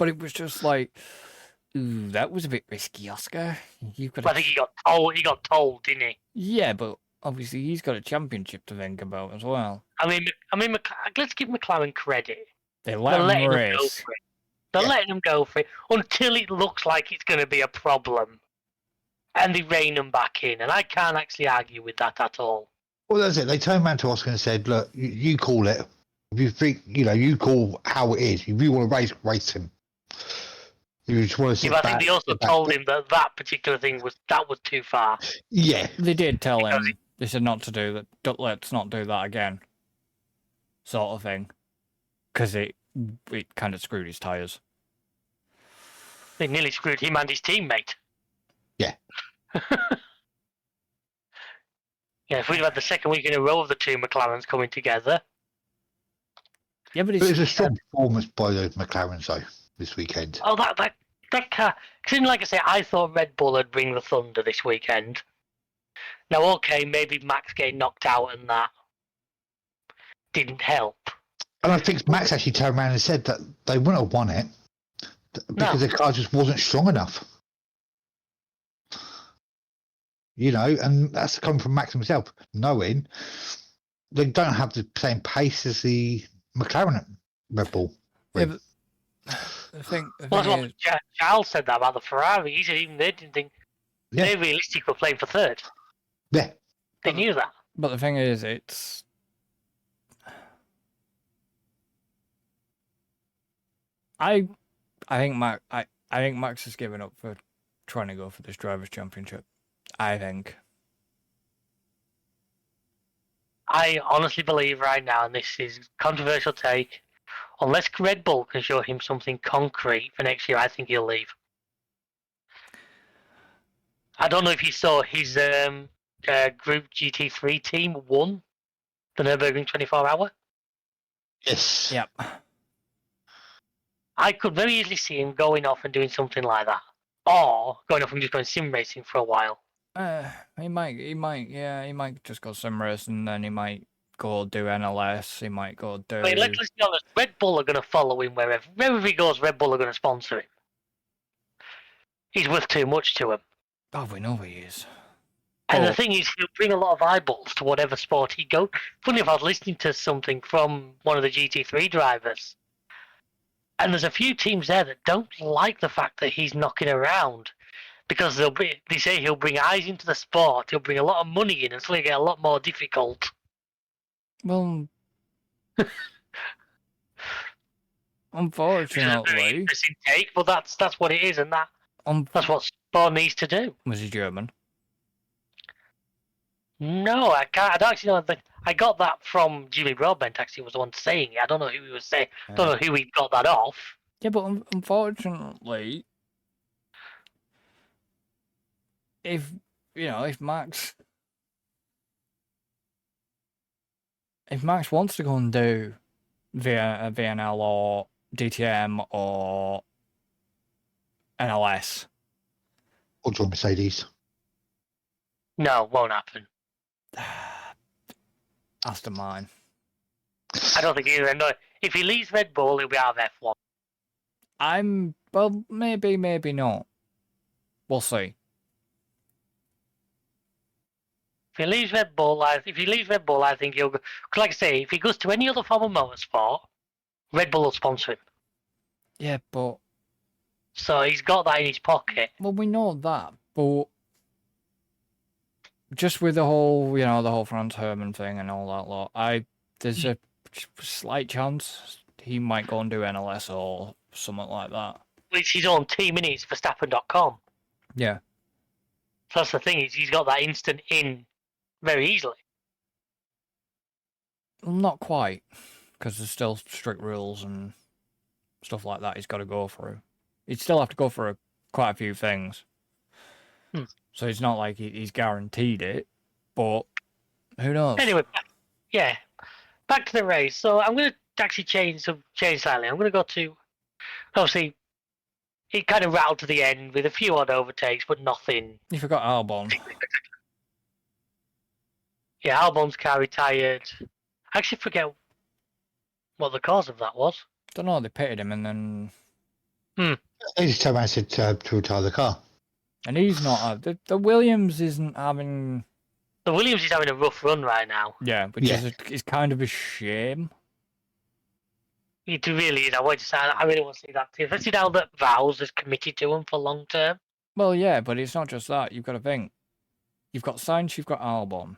it was just ooh, that was a bit risky, Oscar. I think he got told, didn't he? Yeah, but obviously he's got a championship to think about as well. I mean, let's give McLaren credit. They're letting him race. They're letting him go for it until it looks like it's going to be a problem. And they rein him back in. And I can't actually argue with that at all. Well, that's it. They turned around to Oscar and said, look, you call it. If you think, you call how it is. If you want to race him. You just want to sit back. I think they also told him that particular thing was too far. Yeah. They did tell him. They said not to do that. Let's not do that again. Sort of thing. Because it kind of screwed his tyres. They nearly screwed him and his teammate. Yeah. Yeah, if we'd had the second week in a row of the two McLarens coming together. Yeah, but it's a strong performance by the McLarens, though, this weekend. Oh, that car. Because, like I say, I thought Red Bull would bring the thunder this weekend. Now, okay, maybe Max getting knocked out and that didn't help. And I think Max actually turned around and said that they wouldn't have won it because the car just wasn't strong enough. And that's come from Max himself, knowing they don't have the same pace as the McLaren Red Bull. Yeah, but the thing is... Charles said that about the Ferrari. He said even they didn't think they realistically were playing for third. Yeah. They knew that. But the thing is, it's... I think Max has given up for trying to go for this Drivers' Championship. I think. I honestly believe right now, and this is a controversial take, unless Red Bull can show him something concrete for next year, I think he'll leave. I don't know if you saw his Group GT3 team won the Nürburgring 24 Hour. Yes. Yep. I could very easily see him going off and doing something like that. Or going off and just going sim racing for a while. He might just go sim racing, and then he might go do NLS, he might go do... Wait, let's be honest, Red Bull are going to follow him wherever he goes, Red Bull are going to sponsor him. he's worth too much to him. Oh, we know he is. And Oh. the thing is, he'll bring a lot of eyeballs to whatever sport he goes. Funny if I was listening to something from one of the GT3 drivers, and there's a few teams there that don't like the fact that he's knocking around, because they say he'll bring eyes into the sport, he'll bring a lot of money in, and so it'll get a lot more difficult. Well, Which is a very unfortunately, interesting take, but that's what it is, and that's what sport needs to do. was he German? No, I can't. I don't actually know. I got that from Jimmy Broadbent. Actually, was the one saying it. I don't know who he was saying. Don't know who he got that off. Yeah, but unfortunately, if Max wants to go and do VNL or DTM or NLS, Or join Mercedes. No, won't happen. Aston Martin. I don't think either. No, if he leaves Red Bull, he'll be out of F1. Well, maybe not. We'll see. If he leaves Red Bull, I think he'll go. 'Cause like I say, if he goes to any other form of motorsport, Red Bull will sponsor him. Yeah, but So he's got that in his pocket. well, we know that, but just with the whole Franz Hermann thing and all that lot, there's a slight chance he might go and do NLS or something like that. It's his own team, innit? It's Verstappen.com. Yeah. So that's the thing, is he's got that instant in very easily. Not quite, because there's still strict rules and stuff like that he's got to go through. He'd still have to go through quite a few things. So it's not like he's guaranteed it, but who knows? Anyway, back to the race. So I'm going to actually change slightly. I'm going to go to, obviously, it kind of rattled to the end with a few odd overtakes, but nothing. You forgot Albon. Yeah, Albon's car retired. I actually forget what the cause of that was. Don't know, they pitted him and then... They just turned around and said to retire the car. And he's not... The Williams isn't having... The Williams is having a rough run right now. Yeah, which is kind of a shame. It really is. I really want to see that too. Especially now that Vowles is committed to him for long term. Well, yeah, but it's not just that. You've got to think. You've got Sainz, you've got Albon.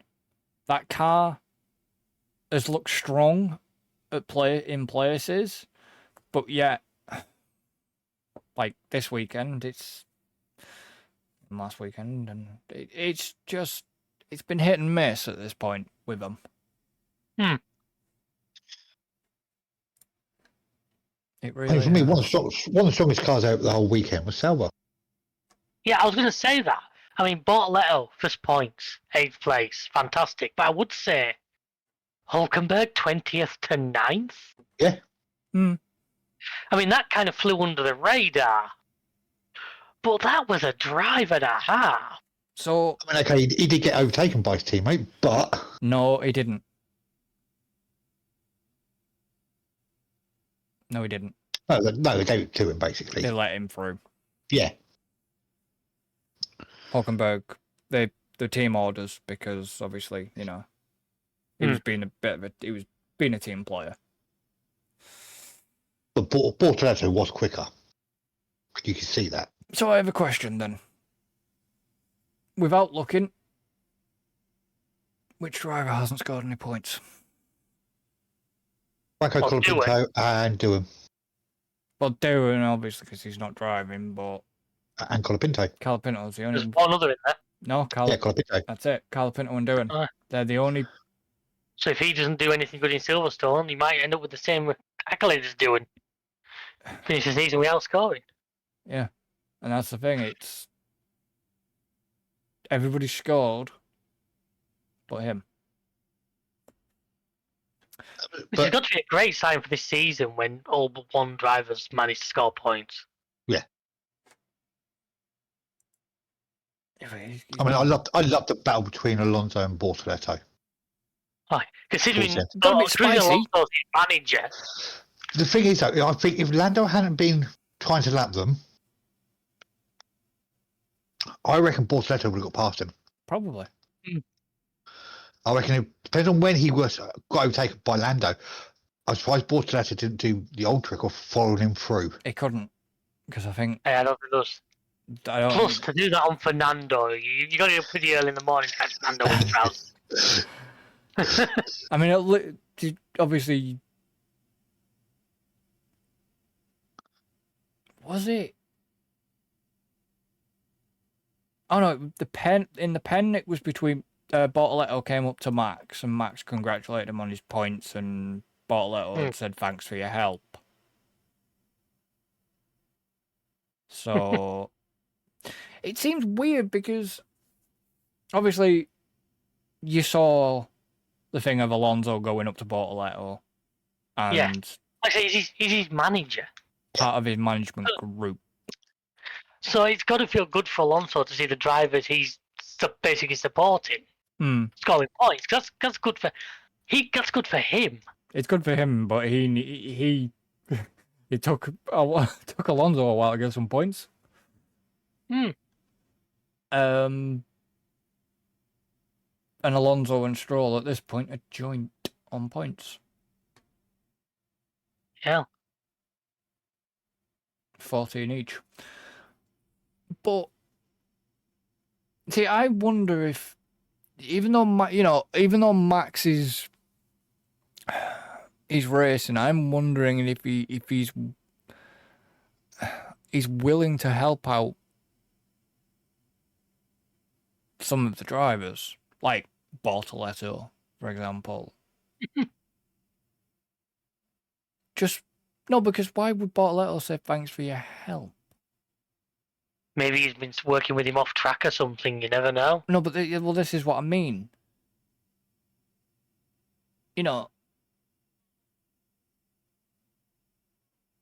That car has looked strong in places, but yet, like this weekend, last weekend, and it's been hit and miss at this point with them. It really. For me, one of the strongest cars out the whole weekend was Sauber. Yeah, I was going to say that. I mean, Bortoletto, first points, 8th place, fantastic. But I would say Hulkenberg, 20th to 9th. Yeah. I mean, that kind of flew under the radar. But that was a drive and a half. So, I mean, okay, he did get overtaken by his teammate, but... No, he didn't. No, he didn't. No, they gave it to him, basically. They let him through. Yeah. Hulkenberg, the team orders, because obviously, he was being a team player. But Bortoletto was quicker. You can see that. So I have a question then. Without looking, which driver hasn't scored any points? Franco Colapinto and Doohan. Well, Doohan, obviously, because he's not driving, but... And Colapinto. Colapinto's the only... There's one other in there. No, Colapinto. That's it. Colapinto and Doohan. They're the only... So if he doesn't do anything good in Silverstone, he might end up with the same accolades as doing. Finish the season without scoring. Yeah. And that's the thing, it's... Everybody scored, but him. Which has got to be a great sign for this season when all but one driver's managed to score points. Yeah. I mean, I loved the battle between Alonso and Bortoletto. Considering Alonso's his manager. The thing is, though, I think if Lando hadn't been trying to lap them, I reckon Bortoleto would have got past him. Probably. I reckon it depends on when he was got overtaken by Lando. I'm surprised Bortoleto didn't do the old trick of following him through. It couldn't, because I think I don't think those. I don't. Plus, to do that on Fernando, you got to get up pretty early in the morning to catch Fernando with trousers. I mean, obviously, was it? Oh no, the pen it was between Bortoleto came up to Max and Max congratulated him on his points and Bortoleto had said thanks for your help. So it seems weird because obviously you saw the thing of Alonso going up to Bortoleto and Yeah. Like I say, he's his manager. part of his management group. So it's got to feel good for Alonso to see the drivers he's basically supporting scoring points. That's good for that's good for him. It's good for him, but he took Alonso a while to get some points. And Alonso and Stroll at this point are joint on points. Yeah. 14 each. But see, I wonder if, even though Max is racing, I'm wondering if he's willing to help out some of the drivers, like Bortoleto, for example. Because why would Bortoleto say thanks for your help? Maybe he's been working with him off track or something. You never know. No, but this is what I mean. You know,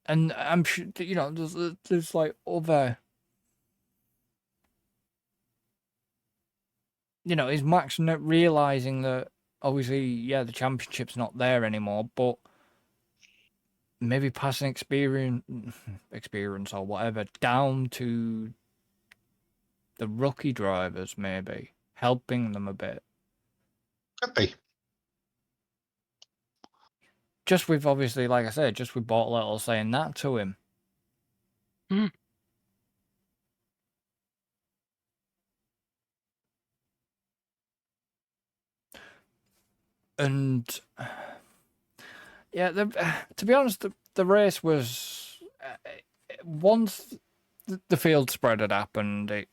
and I'm sure there's like other. Is Max not realizing that obviously, the championship's not there anymore, but maybe passing experience or whatever down to the rookie drivers, maybe helping them a bit. Could be. Just with obviously, like I said, just with Bortoleto saying that to him. And to be honest, the race was once the field spread had happened.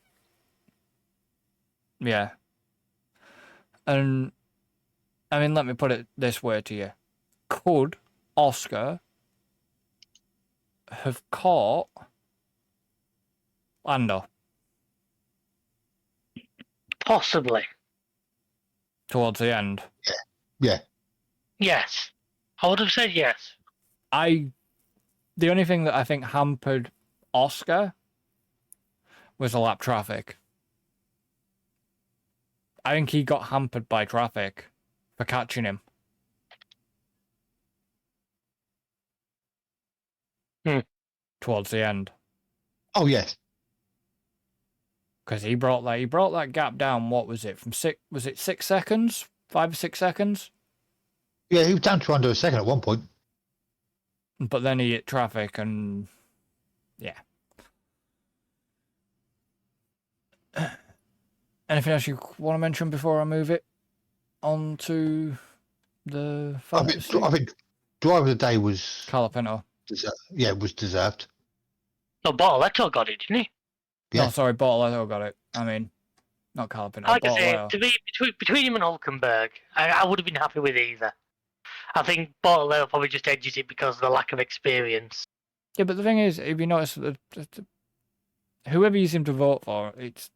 And I mean, let me put it this way to you: could Oscar have caught Lando? Possibly. Towards the end. Yeah. Yes. I would have said yes. The only thing that I think hampered Oscar was the lap traffic. I think he got hampered by traffic for catching him. Towards the end. Oh yes. Because he brought that gap down. What was it? Was it 6 seconds? 5 or 6 seconds? Yeah, he was down to under a second at one point. But then he hit traffic and yeah. Anything else you want to mention before I move it on to the fantasy? I think driver of the day was Carlo Pinto. was deserved. No, Bortoleto got it, didn't he? Yeah. No, sorry, Bortoleto got it. I mean, not Carlo Pinto. Like I say, Bortoleto. to me, between him and Hulkenberg, I would have been happy with either. I think Bortoleto probably just edges it because of the lack of experience. Yeah, but the thing is, if you notice, whoever you seem to vote for, it's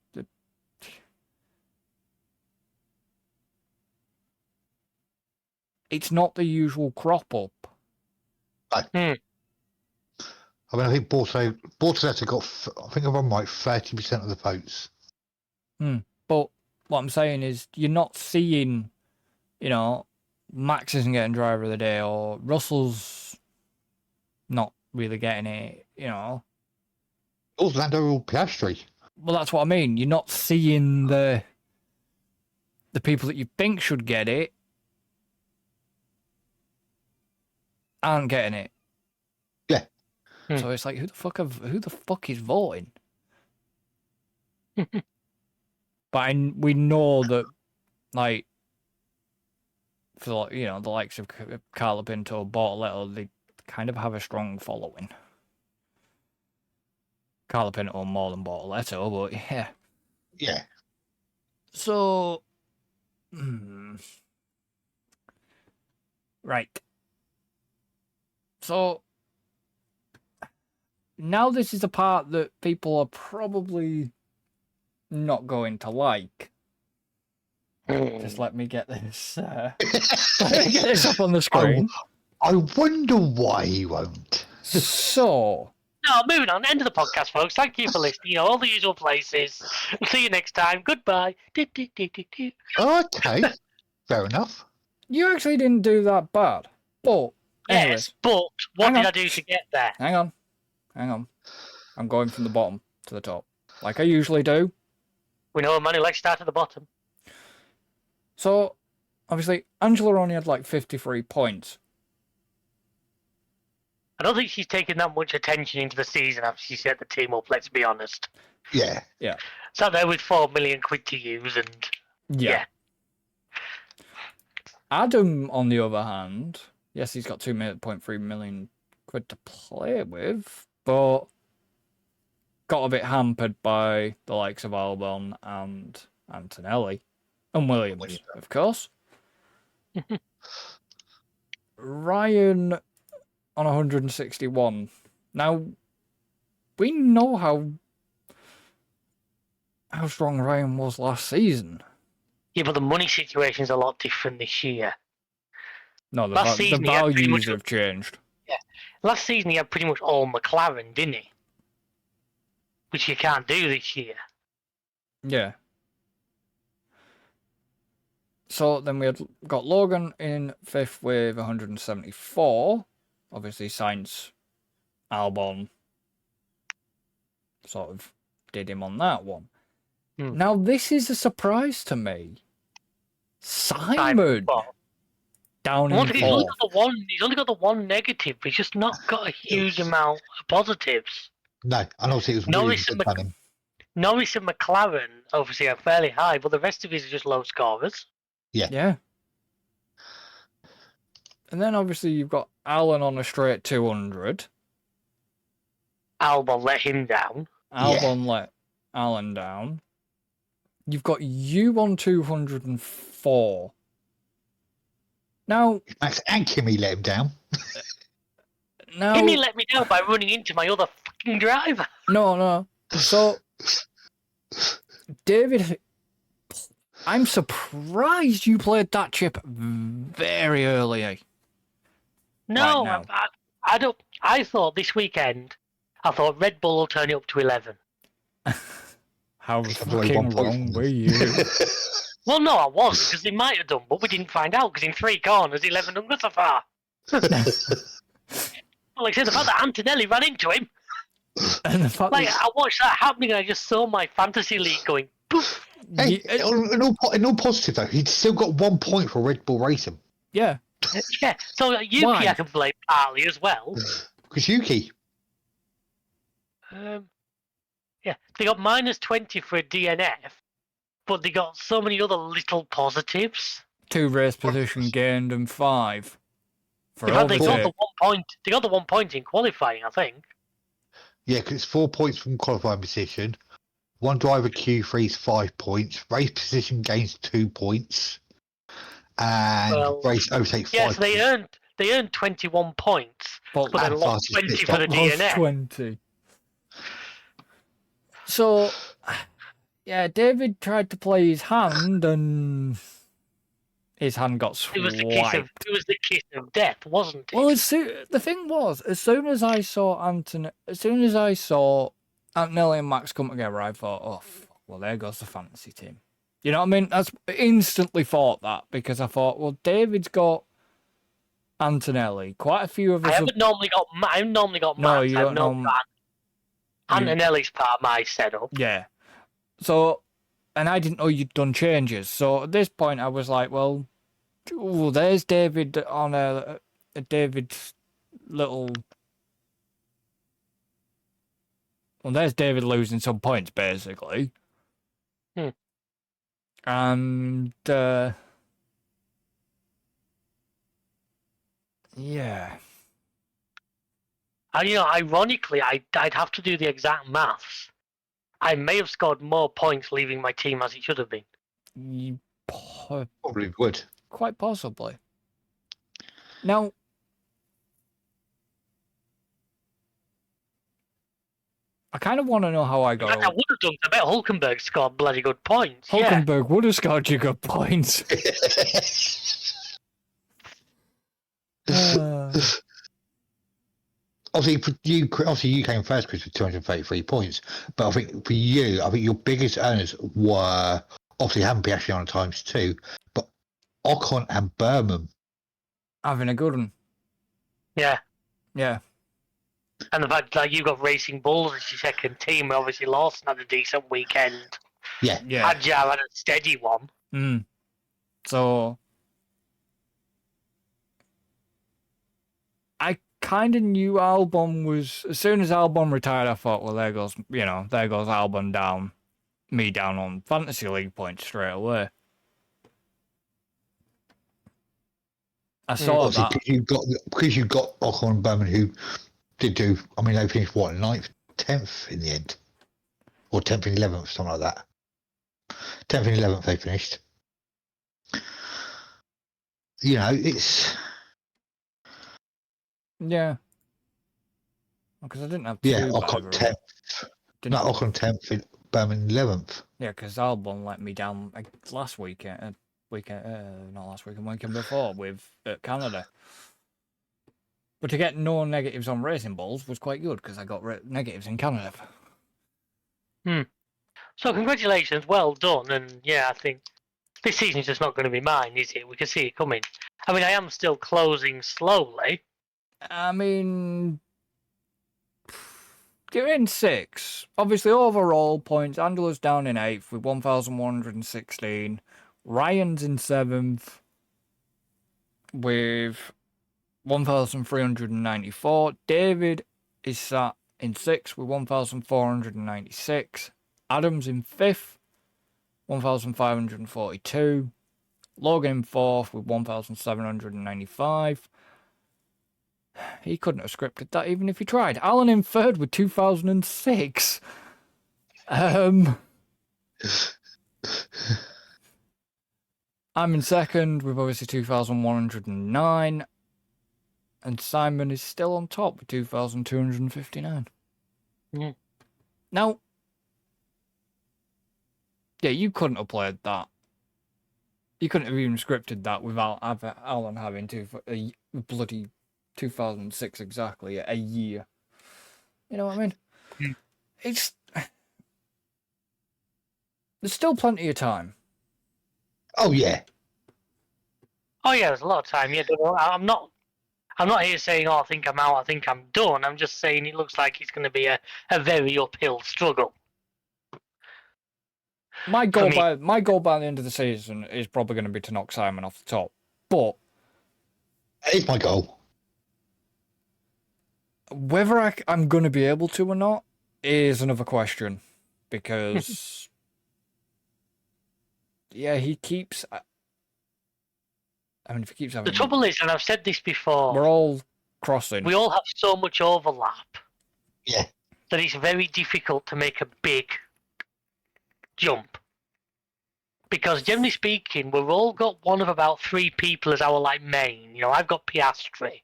not the usual crop up. I mean, I think Bortoleto got, I think if I'm right, 30% of the votes. But what I'm saying is, you're not seeing, Max isn't getting driver of the day, or Russell's not really getting it, Also, Lando or Piastri. Well, that's what I mean. You're not seeing the people that you think should get it aren't getting it. Yeah. So it's like, who the fuck is voting? But we know that, like, for the likes of Carla Pinto, Bortoletto, they kind of have a strong following. Carla Pinto more than Bortoletto, but yeah. Yeah. So, right. So, now this is a part that people are probably not going to like. Just let me get this. Let me get this up on the screen. I wonder why he won't. So. No, moving on. End of the podcast, folks. Thank you for listening. All the usual places. We'll see you next time. Goodbye. Okay. Fair enough. You actually didn't do that bad. But, anyways. Yes, but what did I do to get there? Hang on. I'm going from the bottom to the top, like I usually do. We know a man who likes to start at the bottom. So, obviously, Angela only had like 53 points. I don't think she's taken that much attention into the season after she set the team up, let's be honest. Yeah. Sat there with 4 million quid to use and... Yeah. Adam, on the other hand, yes, he's got 2.3 million quid to play with, but got a bit hampered by the likes of Albon and Antonelli. And Williams, of course. Ryan on 161. Now, we know how strong Ryan was last season. Yeah, but the money situation's a lot different this year. No, the values have changed. Yeah. Last season he had pretty much all McLaren, didn't he? Which you can't do this year. Yeah. So then we had got Logan in 5th with 174. Obviously, Sainz, Albon sort of did him on that one. Now, this is a surprise to me. Simon down in 4th. He's only got the one negative, but he's just not got a huge amount of positives. No, and also it was Norris and McLaren obviously are fairly high, but the rest of these are just low scorers. Yeah. And then obviously you've got Alan on a straight 200. Albon let him down. Albon let Alan down. You've got you on 204. Now... Max and Kimi let him down. Kimi let me down by running into my other fucking driver. No. So, David... I'm surprised you played that chip very early. No, right I don't. I thought this weekend, Red Bull will turn it up to 11. How fucking wrong were you? Well, no, I wasn't, because they might have done, but we didn't find out, because in 3 corners, 11 done good so far. Well, like I said, the fact that Antonelli ran into him, and the fact I watched that happening, and I just saw my fantasy league going, poof. Hey, in all positive though, he'd still got 1 point for Red Bull Racing. Yeah. Yeah, so Yuki I can blame partly as well. Because Yuki. Yeah, they got -20 for a DNF, but they got so many other little positives. 2 race position gained and 5 for they got the 1 point. They got the 1 point in qualifying, I think. Yeah, because it's 4 points from qualifying position. One driver Q3's 5 points. Race position gains 2 points. And race overtake 5 points. Yes, they earned 21 points, but then lost 20 for the DNF. 20. So, yeah, David tried to play his hand, and his hand got swiped. It was the kiss of death, wasn't it? Well, the thing was, as soon as I saw Antonelli and Max come together, I thought, oh, well, there goes the fantasy team. You know what I mean? I instantly thought that, because I thought, well, David's got Antonelli. Quite a few of us. I've normally got Max. No, you don't know. Antonelli's part of my setup. Yeah. So, and I didn't know you'd done changes. So at this point, I was like, well, ooh, there's David on a David's little. Well, there's David losing some points, basically. Hmm. And, yeah. And, ironically, I'd have to do the exact maths. I may have scored more points leaving my team as it should have been. You Probably would. quite possibly. Now, I kind of want to know how I In fact, I got. would have done. I bet Hulkenberg scored bloody good points. Hulkenberg would have scored you good points. Obviously, you came first, Chris, with 233 points. But I think for you, your biggest earners were obviously having Piastri on times 2, but Ocon and Berman. Having a good one. Yeah. Yeah. And the fact that you got Racing Bulls as your second team, obviously Lawson had a decent weekend. Yeah. Agile had a steady one. So I kind of knew Albon was. As soon as Albon retired, I thought, well, there goes Albon down, me down on fantasy league points straight away. I saw that because you got Ocon and Berman, who did do. I mean, they finished what, 9th, 10th in the end, or 10th and 11th, something like that. 10th and 11th they finished. It's. Yeah. Because I didn't have Ocon 10th. Ocon 10th, Berman 11th. Yeah, because Albon let me down last weekend. Not last weekend, weekend before with Canada. But to get no negatives on Racing Balls was quite good because I got negatives in Canada. So congratulations, well done. And yeah, I think this season's just not going to be mine, is it? We can see it coming. I mean, I am still closing slowly. I mean, you're in 6. Obviously, overall points, Angela's down in 8th with 1,116. Ryan's in 7th with 1,394. David is sat in 6th with 1,496. Adam's in 5th, 1,542. Logan in 4th with 1,795. He couldn't have scripted that even if he tried. Alan in 3rd with 2,006. I'm in 2nd with obviously 2,109. And Simon is still on top with 2,259. Yeah. Now, yeah, you couldn't have played that. You couldn't have even scripted that without Alan having a bloody 2006 exactly, a year. You know what I mean? There's still plenty of time. Oh yeah. Oh yeah, there's a lot of time. Yeah, I'm not here saying, I think I'm out, I think I'm done. I'm just saying it looks like it's going to be a very uphill struggle. My goal by the end of the season is probably going to be to knock Simon off the top. But it's my goal. Whether I'm going to be able to or not is another question. Because yeah, he keeps. I mean, if he keeps having. The trouble is, and I've said this before, we're all crossing. We all have so much overlap. Yeah. That it's very difficult to make a big jump. Because generally speaking, we've all got one of about 3 people as our main. I've got Piastri.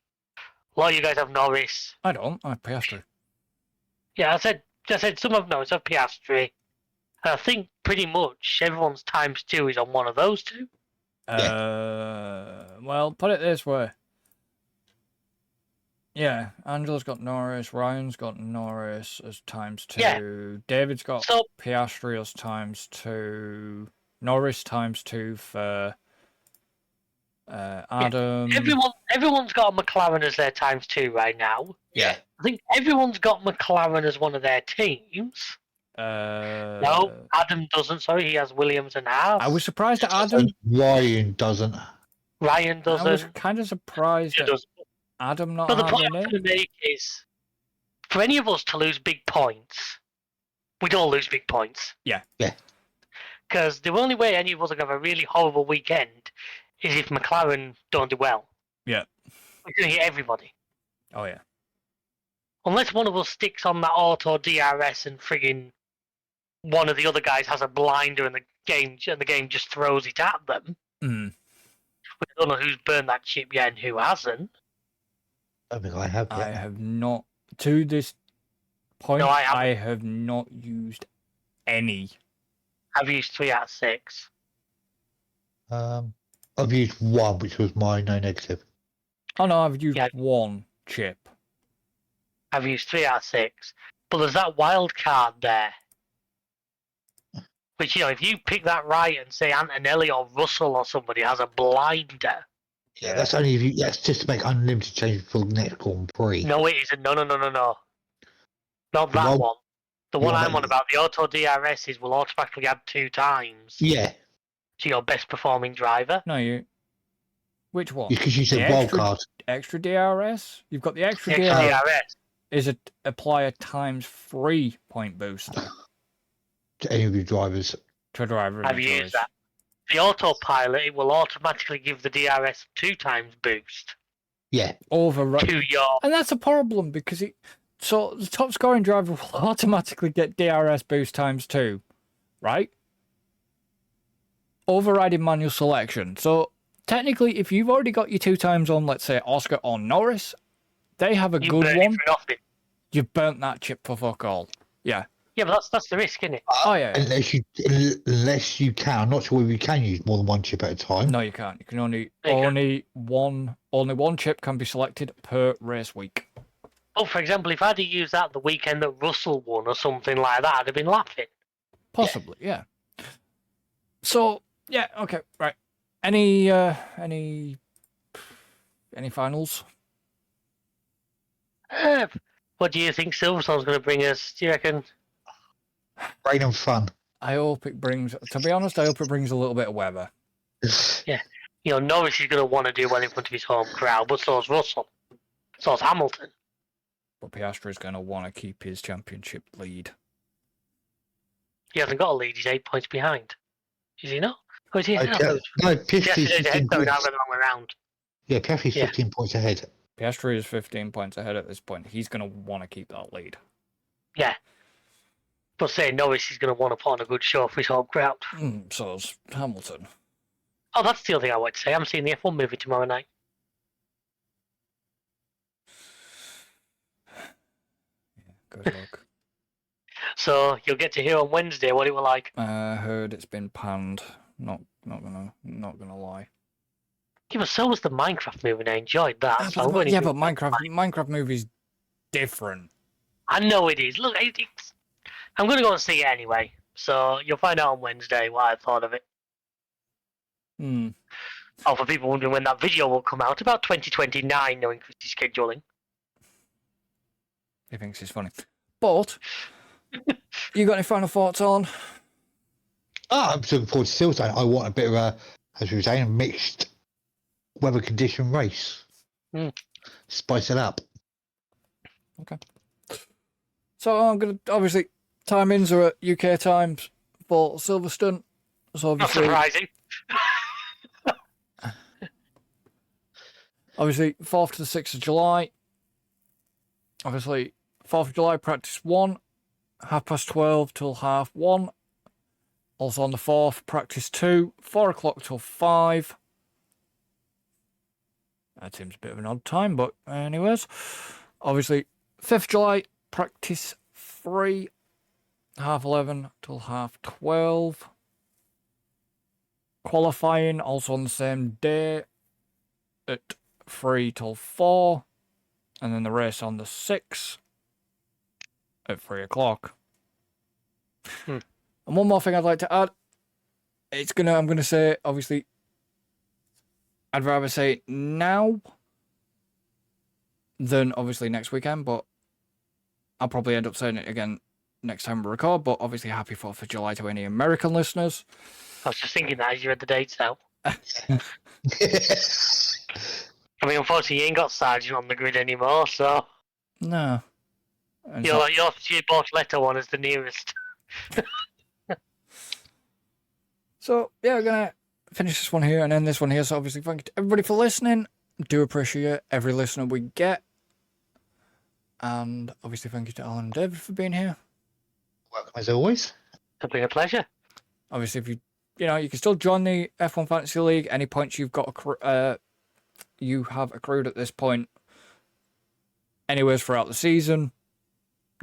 A lot of you guys have Norris. I don't. I have Piastri. Yeah, I said some of Norris have Piastri. And I think pretty much everyone's times 2 is on one of those 2. Well, put it this way. Yeah, Angela's got Norris, Ryan's got Norris as times 2, Yeah. David's got Piastri as times 2, Norris times 2 for Adam. Yeah. Everyone's got a McLaren as their times 2 right now. Yeah. I think everyone's got McLaren as one of their teams. No, Adam doesn't. Sorry, he has Williams and Haas. I was surprised at Adam. Ryan doesn't. Ryan I doesn't. was kind of surprised He at doesn't. Adam not But the point having I'm it. going to make is, for any of us to lose big points, we'd all lose big points. Yeah. Yeah. Because the only way any of us are going to have a really horrible weekend is if McLaren don't do well. Yeah. We're going to hit everybody. Oh yeah. Unless one of us sticks on that auto DRS and friggin' one of the other guys has a blinder and the game just throws it at them. Mm. We don't know who's burned that chip yet and who hasn't. I think I have. I Yeah. have not, to this point, No, I haven't. I have not used any. I've used 3 out of 6. I've used one, which was my no negative. Oh no, I've used Yeah. one chip. I've used 3 out of 6. But there's that wild card there. Which, if you pick that right and say Antonelli or Russell or somebody has a blinder. Yeah, that's only if you. That's just to make unlimited change for the next Grand Prix. No, it isn't. No. Not that Well, one. The yeah, one I'm that on is- about, the auto DRSs will automatically add 2 times Yeah, to your best performing driver. No, you. Which one? because you The said wild extra- card. Extra DRS? You've got the extra The extra DRS. DRS. Is it apply a times 3 point boost To any of your drivers. to a driver of I've your used choice? that. The autopilot, it will automatically give the DRS 2 times boost Yeah, Override. to your. And that's a problem because so the top scoring driver will automatically get DRS boost times 2, right? Overriding manual selection. So technically, if you've already got your 2 times on, let's say Oscar or Norris, they have a You good burn one. it for nothing. You've burnt that chip for fuck all. Yeah. Yeah, but that's the risk, isn't it? Oh yeah. unless you can. I'm not sure whether you can use more than one chip at a time. No, you can't. You can You can. only one chip can be selected per race week. Oh, for example, if I'd have used that the weekend that Russell won or something like that, I'd have been laughing. Possibly, yeah. So yeah, okay, right. Any finals? What do you think Silverstone's going to bring us? Do you reckon? Rain and fun. I hope it brings. To be honest, I hope it brings a little bit of weather. Norris is going to want to do well in front of his home crowd, but so's Russell. So's Hamilton. But Piastri is going to want to keep his championship lead. He hasn't got a lead, he's 8 points behind. Is he not? Or is he ahead? Okay. No, Yes, Piastri's he's ahead, 15 sorry, now points. I'm the wrong way around. Yeah, Piastri's Yeah. 15 points ahead. Piastri is 15 points ahead at this point. He's going to want to keep that lead. Yeah. But saying Norris is going to want to put on a good show for his home crowd. So is Hamilton. Oh, that's the other thing I want to say. I'm seeing the F1 movie tomorrow night. Good luck. So you'll get to hear on Wednesday what it was like. I heard it's been panned. Not gonna lie. Yeah, but so was the Minecraft movie and I enjoyed that. So I'm going to but Minecraft movie's different. I know it is. Look, I'm going to go and see it anyway. So you'll find out on Wednesday what I thought of it. Oh, for people wondering when that video will come out, about 2029, knowing Christie's scheduling. He thinks he's funny. But you got any final thoughts on? I'm looking forward to Silverstone. I want a bit of a, as we were saying, a mixed weather condition race. Spice it up. Okay. So I'm gonna obviously timings are at UK times for Silverstone. So Not obviously, surprising. obviously 4th to the 6th of July. Obviously 4th of July practice 1, 12:30 till 1:30. Also on the 4th practice 2, 4 o'clock till 5. That seems a bit of an odd time, but anyways. Obviously 5th July practice 3, 11:30 till 12:30. Qualifying also on the same day at 3 till 4. And then the race on the 6th at 3 o'clock. And one more thing I'd like to add. I'm gonna say, obviously, I'd rather say it now than obviously next weekend, but I'll probably end up saying it again next time we record, but obviously happy 4th of July to any American listeners. I was just thinking that as you read the dates out. I mean, unfortunately, you ain't got Sargent on the grid anymore, so No. your boss letter one is the nearest. So, yeah, we're going to finish this one here and end this one here. So, obviously, thank you to everybody for listening. Do appreciate every listener we get. And obviously, thank you to Alan and David for being here. Welcome as always. It's been a pleasure. Obviously, if you can still join the F1 Fantasy League. Any points you have accrued at this point, anyways, throughout the season,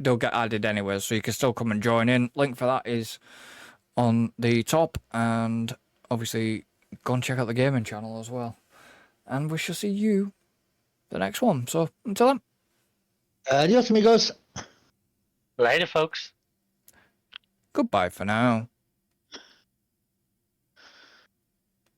they'll get added anyways. So you can still come and join in. Link for that is on the top, and obviously go and check out the gaming channel as well. And we shall see you the next one. So until then, adios amigos. Later, folks. goodbye for now.